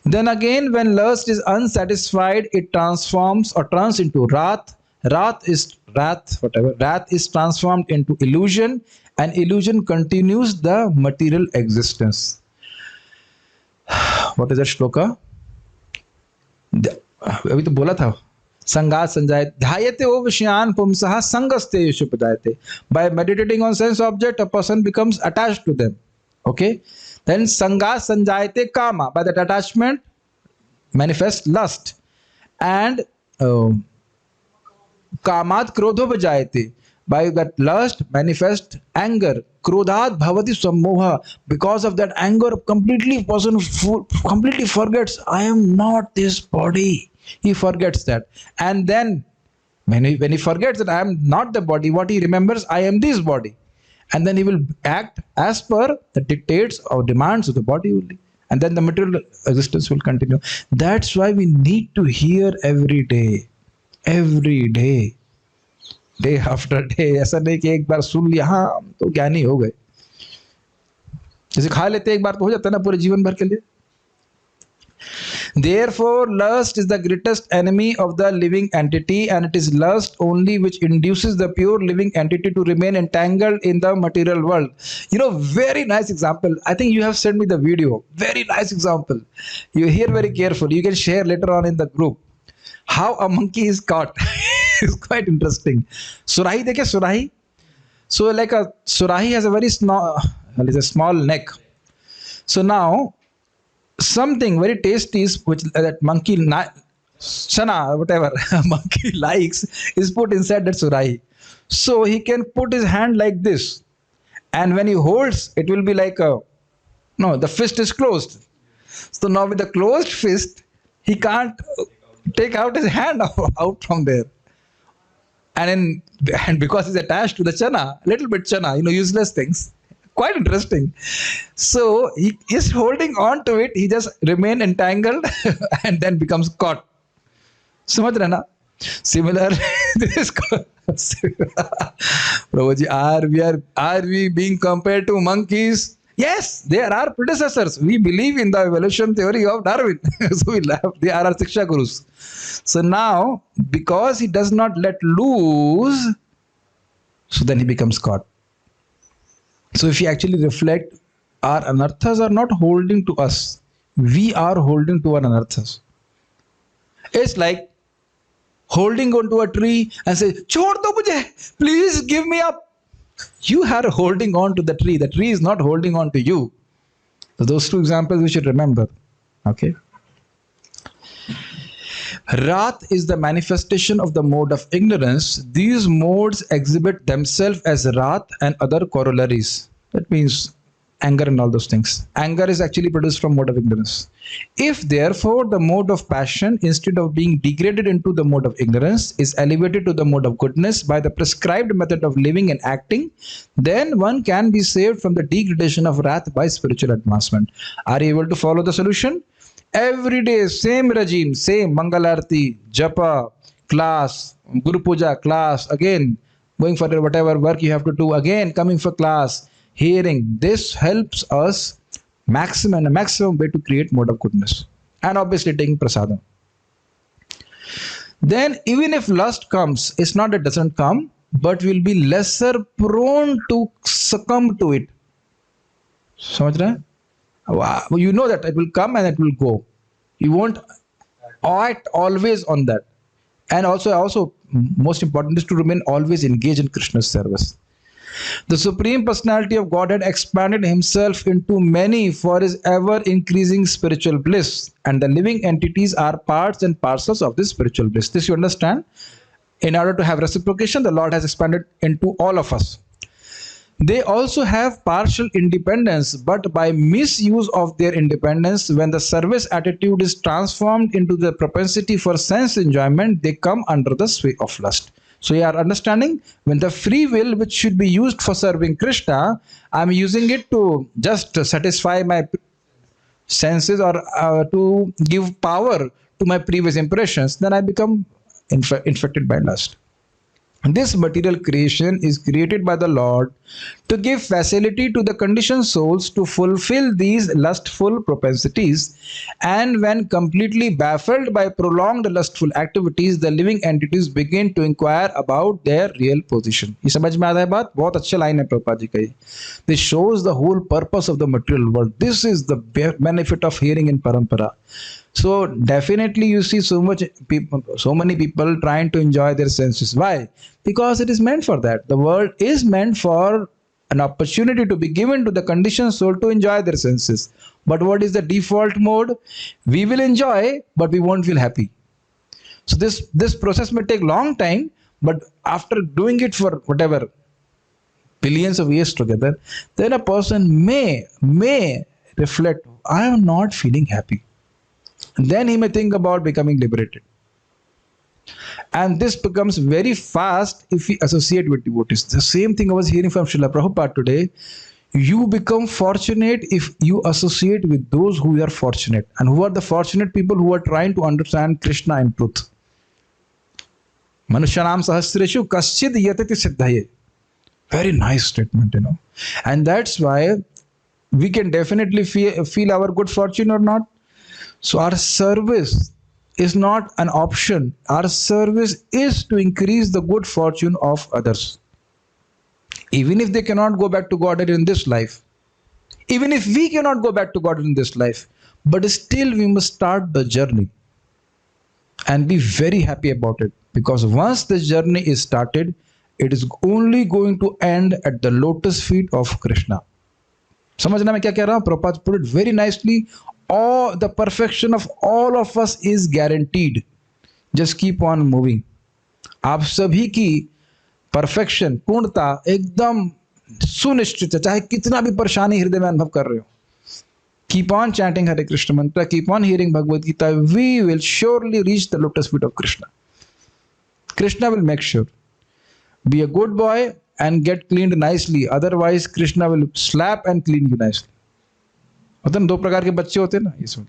Then again, when lust is unsatisfied, it transforms or turns into wrath. Wrath is transformed into illusion, and illusion continues the material existence. What is that shloka? अभी तो बोला था. संगात संजायते ध्यायते ओ विषयान पुंसः संगस्ते येषु प्रजायते. By meditating on sense object, a person becomes attached to them. Okay. Then sangat sanjayate kama. By that attachment manifests lust. And कामात क्रोधो बजायते. By that lust manifest anger. Krodhat bhavati sammoha. Because of that anger, completely person completely forgets, I am not this body. He forgets that. And then when he forgets that I am not the body, what he remembers, I am this body. And then he will act as per the dictates or demands of the body only. And then the material existence will continue. That's why we need to hear every day. Every day. Day after day. ऐसा नहीं कि एक बार सुन लिया हाँ हम तो ज्ञानी हो गए. जैसे खा लेते एक बार तो हो जाता है ना पूरे जीवन भर के लिए. Therefore, lust is the greatest enemy of the living entity, and it is lust only which induces the pure living entity to remain entangled in the material world. You know, very nice example. I think you have sent me the video. Very nice example. You hear very carefully. You can share later on in the group. How a monkey is caught. It's quite interesting. Surahi, dekhe Surahi. So like a Surahi has a very small neck. So now something very tasty is which that monkey chana whatever monkey likes is put inside that Surahi. So he can put his hand like this, and when he holds, it will be like a the fist is closed. So now with the closed fist, he can't take out his hand out from there. And because he's attached to the chana, little bit chana, useless things. Quite interesting. So he is holding on to it. He just remain entangled and then becomes caught. समझ रहे ना? Similar. This Prabhuji, are we being compared to monkeys? Yes, there are predecessors. We believe in the evolution theory of Darwin. So they are our Siksha Gurus. So now, because he does not let loose, so then he becomes caught. So if you actually reflect, our anarthas are not holding to us. We are holding to our anarthas. It's like holding onto a tree and say, "Chhod do mujhe, please give me up." You are holding on to the tree. The tree is not holding on to you. So those two examples we should remember. Okay. Wrath is the manifestation of the mode of ignorance. These modes exhibit themselves as wrath and other corollaries. That means anger and all those things. Anger is actually produced from mode of ignorance. If therefore the mode of passion, instead of being degraded into the mode of ignorance, is elevated to the mode of goodness by the prescribed method of living and acting, then one can be saved from the degradation of wrath by spiritual advancement. Are you able to follow the solution? Every day, same regime, same Mangal Arati, Japa, class, Guru Puja, class, again, going for whatever work you have to do, again, coming for class, hearing. This helps us maximum way to create mode of goodness. And obviously taking prasadam. Then even if lust comes, it's not that it doesn't come, but we'll be lesser prone to succumb to it. समझ रहे हैं? You know that it will come and it will go. You won't act always on that. And also most important is to remain always engaged in Krishna's service. The Supreme Personality of Godhead expanded himself into many for his ever increasing spiritual bliss, and the living entities are parts and parcels of this spiritual bliss. This you understand? In order to have reciprocation, the Lord has expanded into all of us. They also have partial independence, but by misuse of their independence, when the service attitude is transformed into the propensity for sense enjoyment, they come under the sway of lust. So you are understanding, when the free will, which should be used for serving Krishna, I'm using it to just satisfy my senses or to give power to my previous impressions, then I become infected by lust. This material creation is created by the Lord to give facility to the conditioned souls to fulfill these lustful propensities, and when completely baffled by prolonged lustful activities, the living entities begin to inquire about their real position. ये समझ में आता है बात? बहुत अच्छा line है प्रभुपाद जी का ये. This shows the whole purpose of the material world. This is the benefit of hearing in parampara. So definitely you see so many people trying to enjoy their senses. Why? Because it is meant for that. The world is meant for an opportunity to be given to the conditioned soul to enjoy their senses. But what is the default mode? We will enjoy, but we won't feel happy. So this process may take long time, But after doing it for whatever billions of years together, then a person may reflect, I am not feeling happy. And then he may think about becoming liberated. And this becomes very fast if we associate with devotees. The same thing I was hearing from Srila Prabhupada today. You become fortunate if you associate with those who are fortunate. And who are the fortunate people? Who are trying to understand Krishna in truth. Manushyanam sahasreshu kaschid yatati siddhaye. Very nice statement, And that's why we can definitely feel our good fortune or not. So our service is not an option. Our service is to increase the good fortune of others. Even if they cannot go back to God in this life. Even if we cannot go back to God in this life. But still we must start the journey. And be very happy about it. Because once the journey is started, it is only going to end at the lotus feet of Krishna. समझना मैं क्या कह रहा हूँ? Prabhupada put it very nicely. All the perfection of all of us is guaranteed. Just keep on moving. आप सभी की perfection, पूर्णता एकदम सुनिश्चित है, चाहे कितना भी परेशानी हृदय में अनुभव कर रहे हो. Keep on chanting Hare Krishna mantra, keep on hearing Bhagavad Gita. We will surely reach the lotus feet of Krishna. Krishna will make sure. Be a good boy and get cleaned nicely. Otherwise, Krishna will slap and clean you nicely. होते हैं दो प्रकार के बच्चे होते हैं ना, ये सुन.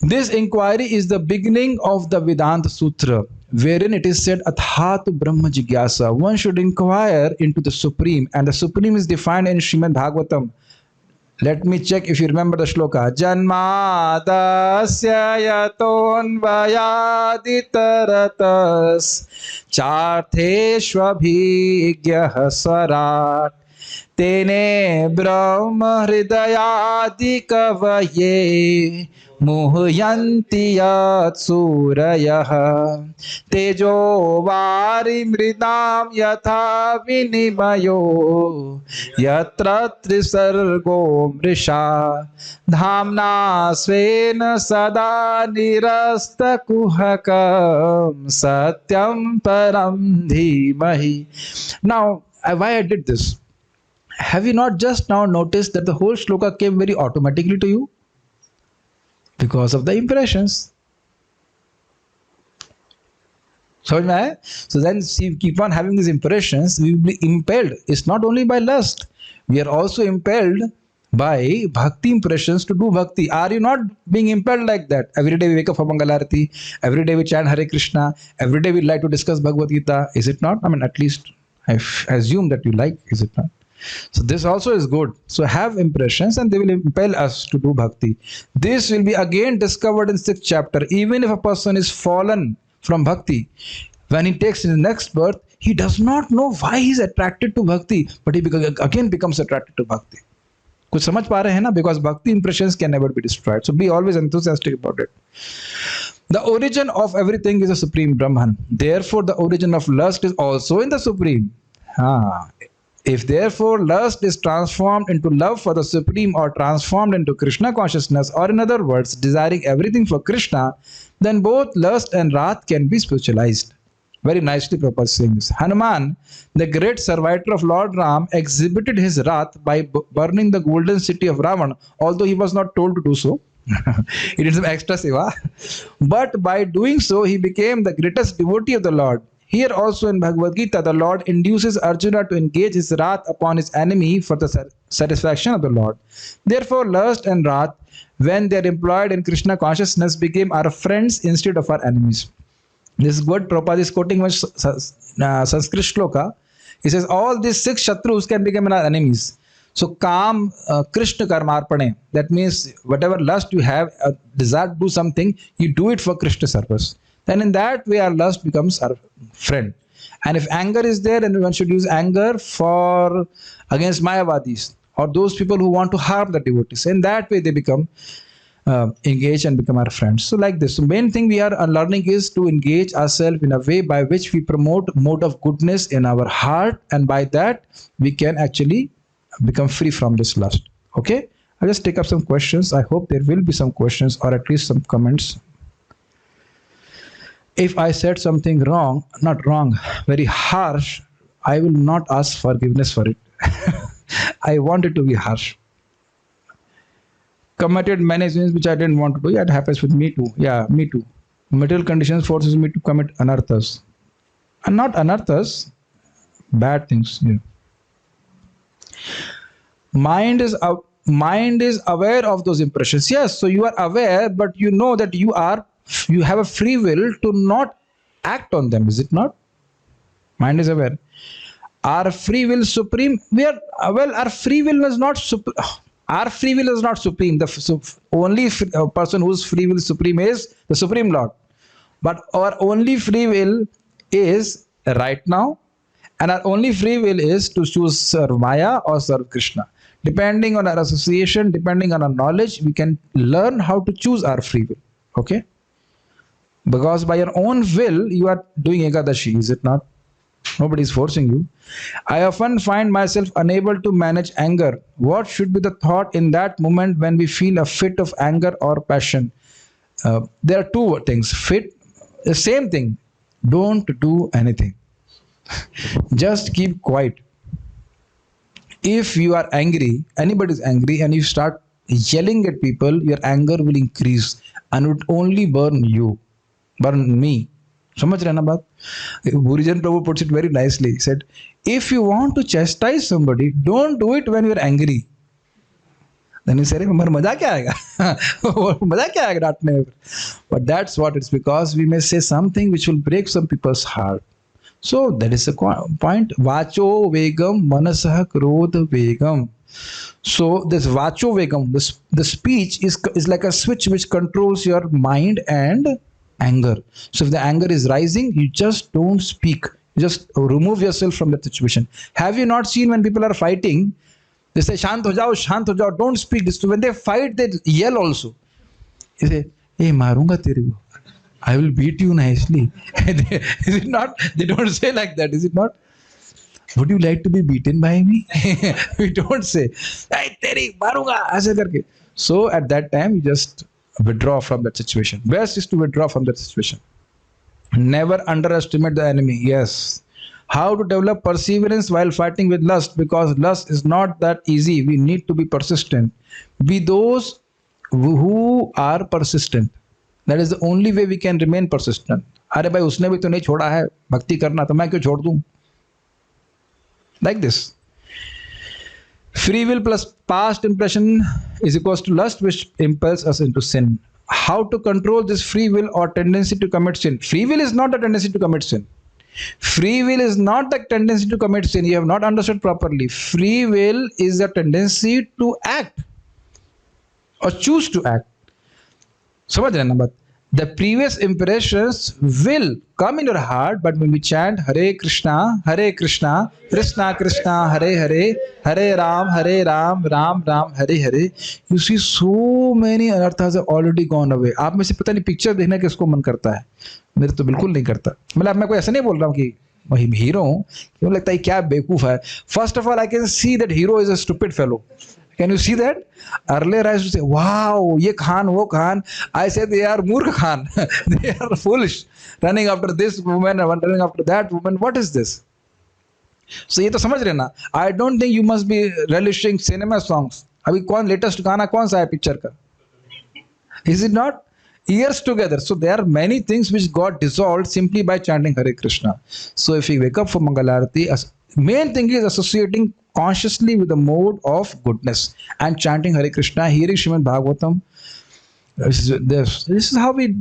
This inquiry is the beginning of the Vedanta Sutra, wherein it is said, Athatu Brahma Jigyasa. One should inquire into the Supreme, and the Supreme is defined in Srimad Bhagavatam. Let me check if you remember the shloka. Janmadasya yatonvayaditaratas chartheshvabhigyah swarat tene brahma hridayadi kavaye muhyanti yat surayah tejo vari mridam yatha vinimayo yatra trisargo mrisha dhamna svena sada nirasta kuhakam satyam param dhimahi. Now, why I did this? Have you not just now noticed that the whole shloka came very automatically to you? Because of the impressions. So then keep on having these impressions, we will be impelled. It's not only by lust. We are also impelled by bhakti impressions to do bhakti. Are you not being impelled like that? Every day we wake up for Mangalarati, every day we chant Hare Krishna, every day we like to discuss Bhagavad Gita. Is it not? I mean, at least I assume that you like, is it not? So this also is good. So have impressions and they will impel us to do bhakti. This will be again discovered in 6th chapter. Even if a person is fallen from bhakti, when he takes his next birth, he does not know why he is attracted to bhakti, but he again becomes attracted to bhakti. कुछ समझ पा रहे हैं ना? Because bhakti impressions can never be destroyed. So be always enthusiastic about it. The origin of everything is a supreme Brahman. Therefore, the origin of lust is also in the supreme. If therefore lust is transformed into love for the Supreme or transformed into Krishna consciousness, or in other words, desiring everything for Krishna, then both lust and wrath can be spiritualized. Very nicely Prabhupada saying this. Hanuman, the great servitor of Lord Ram, exhibited his wrath by burning the golden city of Ravan, although he was not told to do so. He did some extra seva. But by doing so, he became the greatest devotee of the Lord. Here also in Bhagavad Gita, the Lord induces Arjuna to engage his wrath upon his enemy for the satisfaction of the Lord. Therefore, lust and wrath, when they are employed in Krishna consciousness, became our friends instead of our enemies. This is what Prabhupada is quoting with Sanskrit shloka. He says, all these 6 shatrus can become our enemies. So, Kam, Krishna Karmarpane, that means whatever lust you have, a desire to do something, you do it for Krishna service. Then in that way our lust becomes our friend. And if anger is there, then one should use anger for against Mayavadis or those people who want to harm the devotees. In that way they become engaged and become our friends. So like this. So main thing we are learning is to engage ourselves in a way by which we promote mode of goodness in our heart, and by that we can actually become free from this lust. Okay? I'll just take up some questions. I hope there will be some questions or at least some comments. if I said something wrong, not wrong, very harsh, I will not ask forgiveness for it. I want it to be harsh. Committed many sins which I didn't want to do. Yeah, it happens with me too. Yeah, me too. Material conditions forces me to commit anarthas. And not anarthas, bad things. Yeah. Mind is aware of those impressions. Yes, so you are aware, but you know that you have a free will to not act on them, is it not? Mind is aware. Our free will supreme? Our free will is not our free will is not supreme. Only person whose free will is supreme is the Supreme Lord. But our only free will is right now, and our only free will is to choose serve Maya or serve Krishna. Depending on our association, depending on our knowledge, we can learn how to choose our free will. Okay? Because by your own will, you are doing Ekadashi, is it not? Nobody is forcing you. I often find myself unable to manage anger. What should be the thought in that moment when we feel a fit of anger or passion? There are two things. Fit, the same thing. Don't do anything. Just keep quiet. If you are angry, anybody is angry, and you start yelling at people, your anger will increase and it will only burn you, burn me. समझ रहे ना बात? Burijan Prabhu puts it very nicely. He said, if you want to chastise somebody, don't do it when you are angry. Then he said, मजा क्या आएगा? मजा क्या आएगा डांटने में? But that's what it's because we may say something which will break some people's heart. So that is the point. Vacho vegam manasah krodha vegam. So this vacho vegam, the speech is like a switch which controls your mind and anger. So if the anger is rising, you just don't speak. You just remove yourself from that situation. Have you not seen when people are fighting, they say, shant ho jao, don't speak. So when they fight, they yell also. They say, hey, marunga tere ko. I will beat you nicely. Is it not? They don't say like that, is it not? Would you like to be beaten by me? We don't say, hey, teri, marunga, aise karke. So at that time, you just withdraw from that situation. Best is to withdraw from that situation. Never underestimate the enemy. Yes. How to develop perseverance while fighting with lust? Because lust is not that easy. We need to be persistent. Be those who are persistent. That is the only way we can remain persistent. अरे भाई उसने भी तो नहीं छोड़ा है भक्ति करना, तो मैं क्यों छोड़ दूं? Like this. Free will plus past impression is equals to lust, which impels us into sin. How to control this free will or tendency to commit sin? Free will is not a tendency to commit sin. Free will is not the tendency to commit sin. You have not understood properly. Free will is a tendency to act or choose to act. समझ रहे ना बात? The previous impressions will come in your heart, but when we chant Hare Krishna, Krishna Krishna, Hare Hare, Hare Ram, Ram Ram, Hare Hare, you see so many anarthas have already gone away. आप में से पता नहीं picture देखना किसको मन करता है, मेरे तो बिल्कुल नहीं करता. मतलब मैं कोई ऐसा नहीं बोल रहा हूँ कि वही हीरो हूँ, क्यों लगता है क्या बेवकूफ है. First of all, I can see that hero is a stupid fellow. Can you see that? Earlier I used to say, wow, ye Khan, wo Khan. I said they are Murkh Khan. They are foolish. Running after this woman, running after that woman. What is this? So ये तो समझ रहे ना. I don't think you must be relishing cinema songs. अभी कौन latest गाना कौन सा है picture का? Is it not? Years together. So there are many things which got dissolved simply by chanting Hare Krishna. So if you wake up for Mangalarati, main thing is associating consciously with the mode of goodness and chanting Hare Krishna, hearing Srimad Bhagavatam. This is how we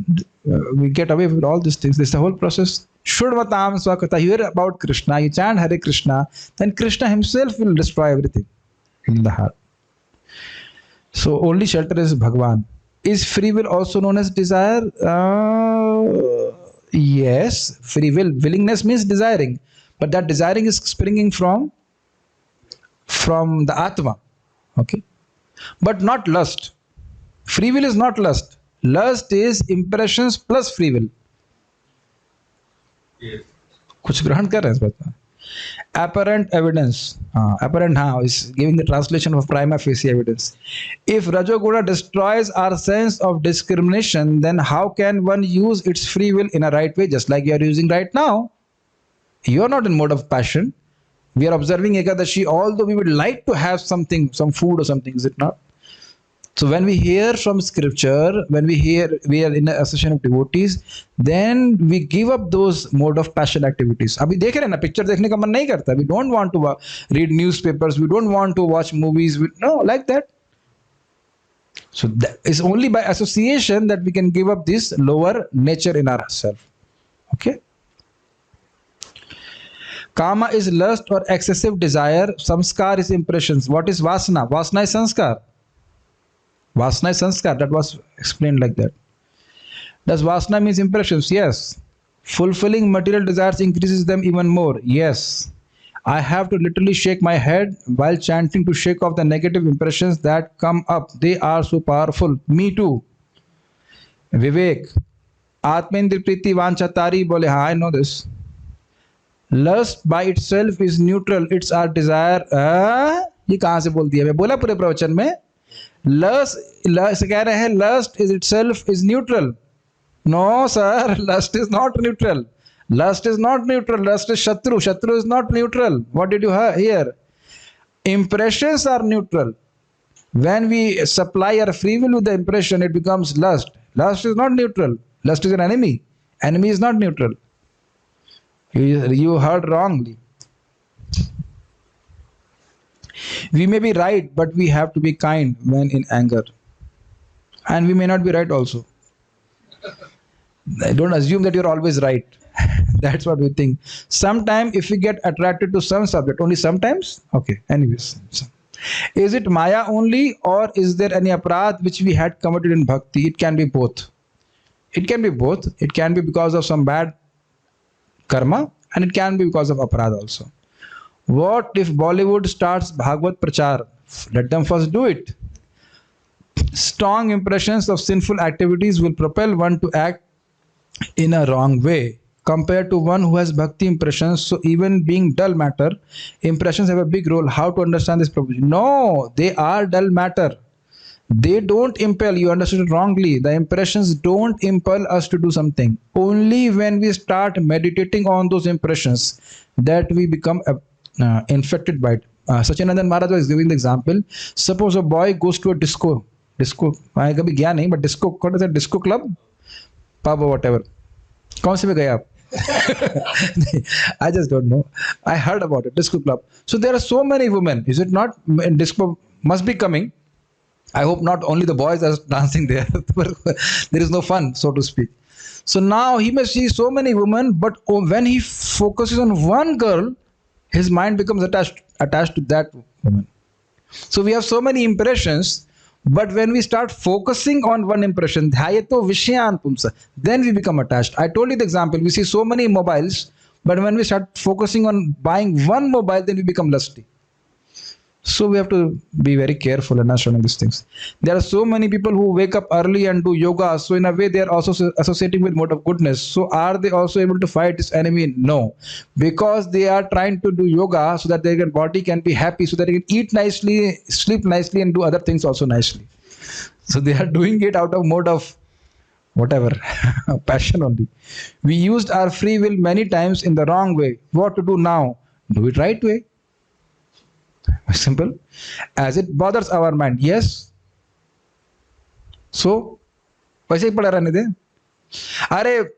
get away with all these things. This is the whole process. Shurvatam Swakata. You hear about Krishna, you chant Hare Krishna, then Krishna himself will destroy everything in the heart. So only shelter is Bhagwan. Is free will also known as desire? Yes, free will. Willingness means desiring, but that desiring is springing from the Atma, okay? But not lust. Free will is not lust. Lust is impressions plus free will. Yes. कुछ ग्रहण कर रहे हैं इस बात में. Apparent evidence. Apparent is giving the translation of prima facie evidence. If Rajoguna destroys our sense of discrimination, then how can one use its free will in a right way, just like you are using right now? You are not in mode of passion. We are observing Ekadashi, although we would like to have something, some food or something, is it not? So when we hear from scripture, when we are in a association of devotees, then we give up those mode of passion activities. अभी देख रहे हैं ना, picture देखने का मन नहीं करता. We don't want to read newspapers. We don't want to watch movies. No, like that. So it's only by association that we can give up this lower nature in ourselves. Okay. Kama is lust or excessive desire. Samskar is impressions. What is vasana? Vasana is sanskar. Vasana is sanskar. That was explained like that. Does vasana means impressions? Yes. Fulfilling material desires increases them even more. Yes. I have to literally shake my head while chanting to shake off the negative impressions that come up. They are so powerful. Me too. Vivek. Atmendra Priti Vanchatari bole, I know this. Lust by itself is neutral. It's our desire. ये कहाँ से बोल दिया? मैं बोला पूरे प्रवचन में. Lust कह रहे हैं lust is itself is neutral. No sir, lust is not neutral. Lust is not neutral. Lust is Shatru. Shatru is not neutral. What did you hear? Impressions are neutral. When we supply our free will with the impression, it becomes lust. Lust is not neutral. Lust is an enemy. Enemy is not neutral. You heard wrongly. We may be right, but we have to be kind when in anger. And we may not be right also. Don't assume that you're always right. That's what we think. Sometimes if we get attracted to some subject, only sometimes? Okay, anyways. Is it Maya only, or is there any aparadh which we had committed in bhakti? It can be both. It can be both. It can be because of some bad karma, and it can be because of aparadha also. What if Bollywood starts Bhagavad Prachar? Let them first do it. Strong impressions of sinful activities will propel one to act in a wrong way compared to one who has bhakti impressions. So even being dull matter, impressions have a big role. How to understand this proposition? No, they are dull matter. They don't impel. You understood it wrongly. The impressions don't impel us to do something. Only when we start meditating on those impressions that we become infected by it. Sachinandan Maharaj was giving the example. Suppose a boy goes to a disco. I कभी गया नहीं, but disco. What is that? Disco club, pub or whatever. कौन से में गए आप? I just don't know. I heard about it. Disco club. So there are so many women. Is it not? In disco must be coming. I hope not only the boys are dancing there. There is no fun, so to speak. So now he may see so many women, but when he focuses on one girl, his mind becomes attached to that woman. So we have so many impressions, but when we start focusing on one impression, then we become attached. I told you the example. We see so many mobiles, but when we start focusing on buying one mobile, then we become lusty. So we have to be very careful in understanding these things. There are so many people who wake up early and do yoga. So in a way, they are also associating with mode of goodness. So are they also able to fight this enemy? No, because they are trying to do yoga so that their body can be happy, so that they can eat nicely, sleep nicely, and do other things also nicely. So they are doing it out of mode of whatever, passion only. We used our free will many times in the wrong way. What to do now? Do it right way. Simple. As it bothers our mind. Yes. So, वैसे ही पढ़ा रहने दे. अरे,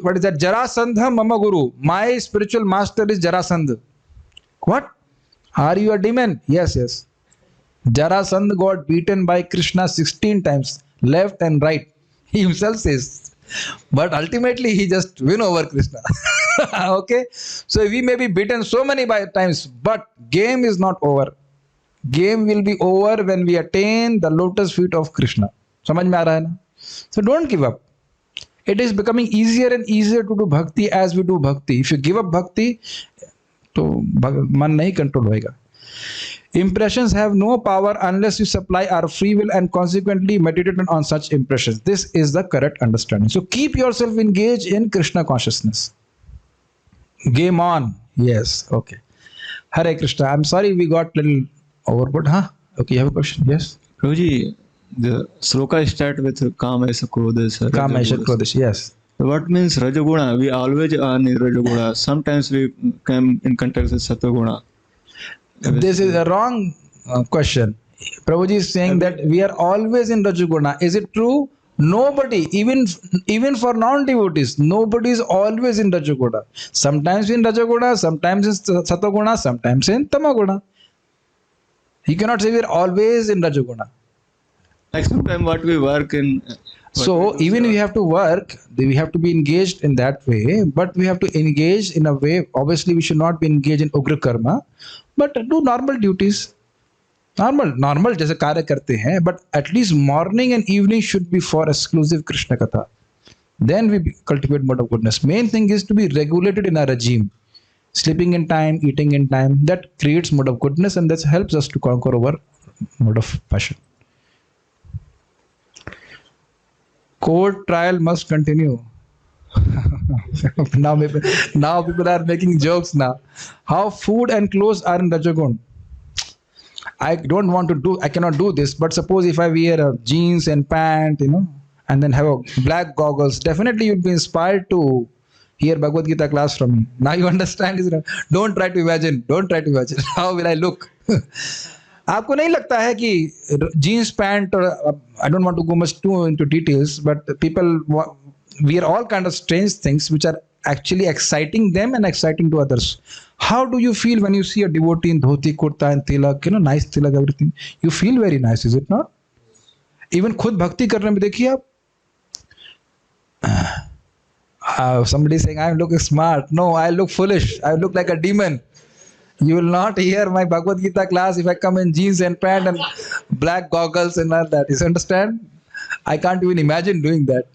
what is that? Jarasandha Mama Guru. My spiritual master is Jarasandha. What? Are you a demon? Yes, yes. Jarasandha got beaten by Krishna 16 times, left and right. He himself says. But ultimately, he just win over Krishna. Okay, so we may be beaten so many times, but game is not over. Game will be over when we attain the lotus feet of Krishna. समझ में आ रहा है ना? So don't give up. It is becoming easier and easier to do bhakti as we do bhakti. If you give up bhakti, तो मन नहीं control होएगा. Impressions have no power unless you supply our free will and consequently meditate on such impressions. This is the correct understanding. So keep yourself engaged in Krishna consciousness. Game on. Yes. Okay. Hare Krishna. I'm sorry we got little overboard. Huh? Okay. You have a question? Yes. Prabhuji, the sloka start with Kamesa Krodesa. Kama Aisha Kodesh. Yes. What means Rajaguna? We always are in Rajaguna. Sometimes we come in contact with Satoguna. This is a wrong question. Prabhuji is saying that we are always in Rajaguna. Is it true? Nobody, even for non-devotees, nobody is always in Rajaguna. Sometimes in Rajaguna, sometimes in Satoguna, sometimes in Tamaguna. You cannot say we are always in Rajaguna. Like sometimes what we work in. So even we have to work, we have to be engaged in that way, but we have to engage in a way. Obviously, we should not be engaged in ugra karma, but do normal duties. Normal जैसे कार्य करते हैं, but at least morning and evening should be for exclusive Krishna Katha. Then we cultivate mode of goodness. Main thing is to be regulated in our regime. Sleeping in time, eating in time, that creates mode of goodness and that helps us to conquer over mode of passion. Court trial must continue. now people are making jokes now. How food and clothes are in Rajagun? I cannot do this, but suppose if I wear a jeans and pant, and then have a black goggles, definitely you'd be inspired to hear Bhagavad Gita class from me. Now you understand, isn't it? Don't try to imagine. How will I look? आपको नहीं लगता है कि jeans pant or I don't want to go much too into details, but people wear all kind of strange things which are actually exciting them and exciting to others. How do you feel when you see a devotee in dhoti, kurta and tilak, nice tilak, everything? You feel very nice, is it not? Even खुद भक्ति करने में देखिए आप. Somebody saying I look smart. No, I look foolish. I look like a demon. You will not hear my Bhagavad Gita class if I come in jeans and pant and black goggles and all that. You understand? I can't even imagine doing that.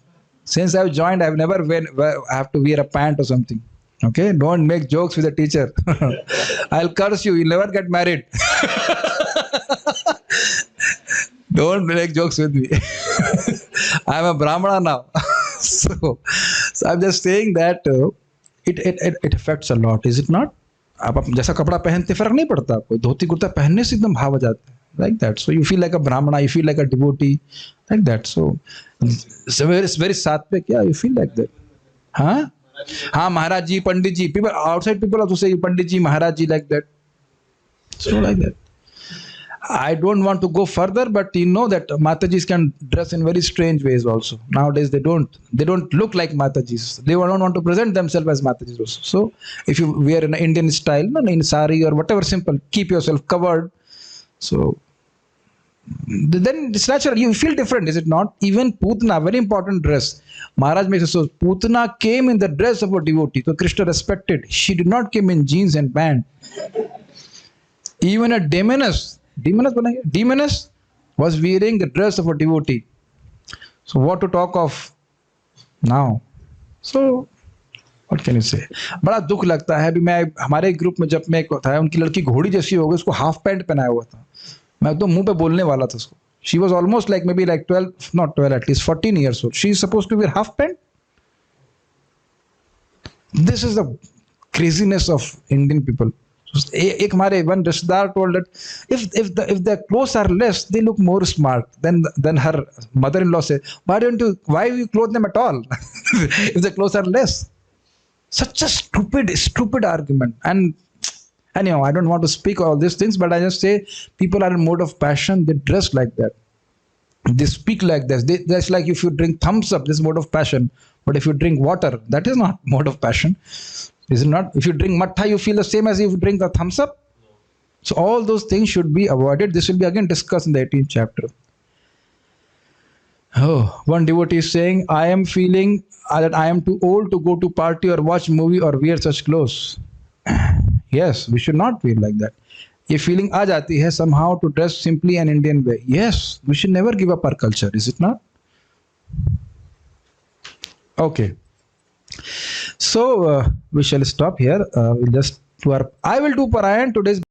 Since I've joined, I've never have to wear a pant or something. Okay? Don't make jokes with the teacher. I'll curse you. You'll never get married. Don't make jokes with me. I'm a Brahmana now. so I'm just saying that it affects a lot, is it not? आप जैसा कपड़ा पहनते फर्क नहीं पड़ता आपको. धोती कुर्ता पहनने से एकदम भाव आ जाता है. Like that. So you feel like a Brahmana, you feel like a devotee. Like that. So very सात्विक. Yeah, you feel like that. हाँ महाराज जी, पंडित जी. People outside people also say Pandit ji, Maharaj ji, like that. So like that. I don't want to go further, but you know that Matajis can dress in very strange ways also. Nowadays they don't look like Matajis. They don't want to present themselves as Matajis also. So if you wear an Indian style, in sari or whatever, simple, keep yourself covered. So then it's natural. You feel different, is it not? Even Putana, very important dress. Maharaj makes it so. Putana came in the dress of a devotee, so Krishna respected. She did not come in jeans and pant. Even a demoness was wearing the dress of a devotee. So what to talk of now? So what can you say? बड़ा दुख लगता है. अभी मैं हमारे group में जब मैं था, उनकी लड़की घोड़ी जैसी हो गई, उसको हाफ पैंट पहनाया हुआ था. मैं तो मुंह पे बोलने वाला था उसको. She was almost like maybe like 12, not 12, at least 14 years old. She is supposed to wear half pant. This is the craziness of Indian people. एक हमारे one रिश्तेदार told that if the clothes are less, they look more smart than her mother-in-law said. Why you clothe them at all if the clothes are less? Such a stupid argument. And anyhow, I don't want to speak all these things, but I just say people are in mode of passion. They dress like that. They speak like this. That's like if you drink thumbs up, this is mode of passion. But if you drink water, that is not mode of passion. Is it not? If you drink mattha, you feel the same as if you drink the thumbs up. So all those things should be avoided. This will be again discussed in the 18th chapter. Oh, one devotee is saying, I am feeling that I am too old to go to party or watch movie or wear such clothes. Yes, we should not feel like that. ये feeling आ जाती है somehow to dress simply an Indian way. Yes, we should never give up our culture, is it not? Okay. So we shall stop here. I will do Parayan today's.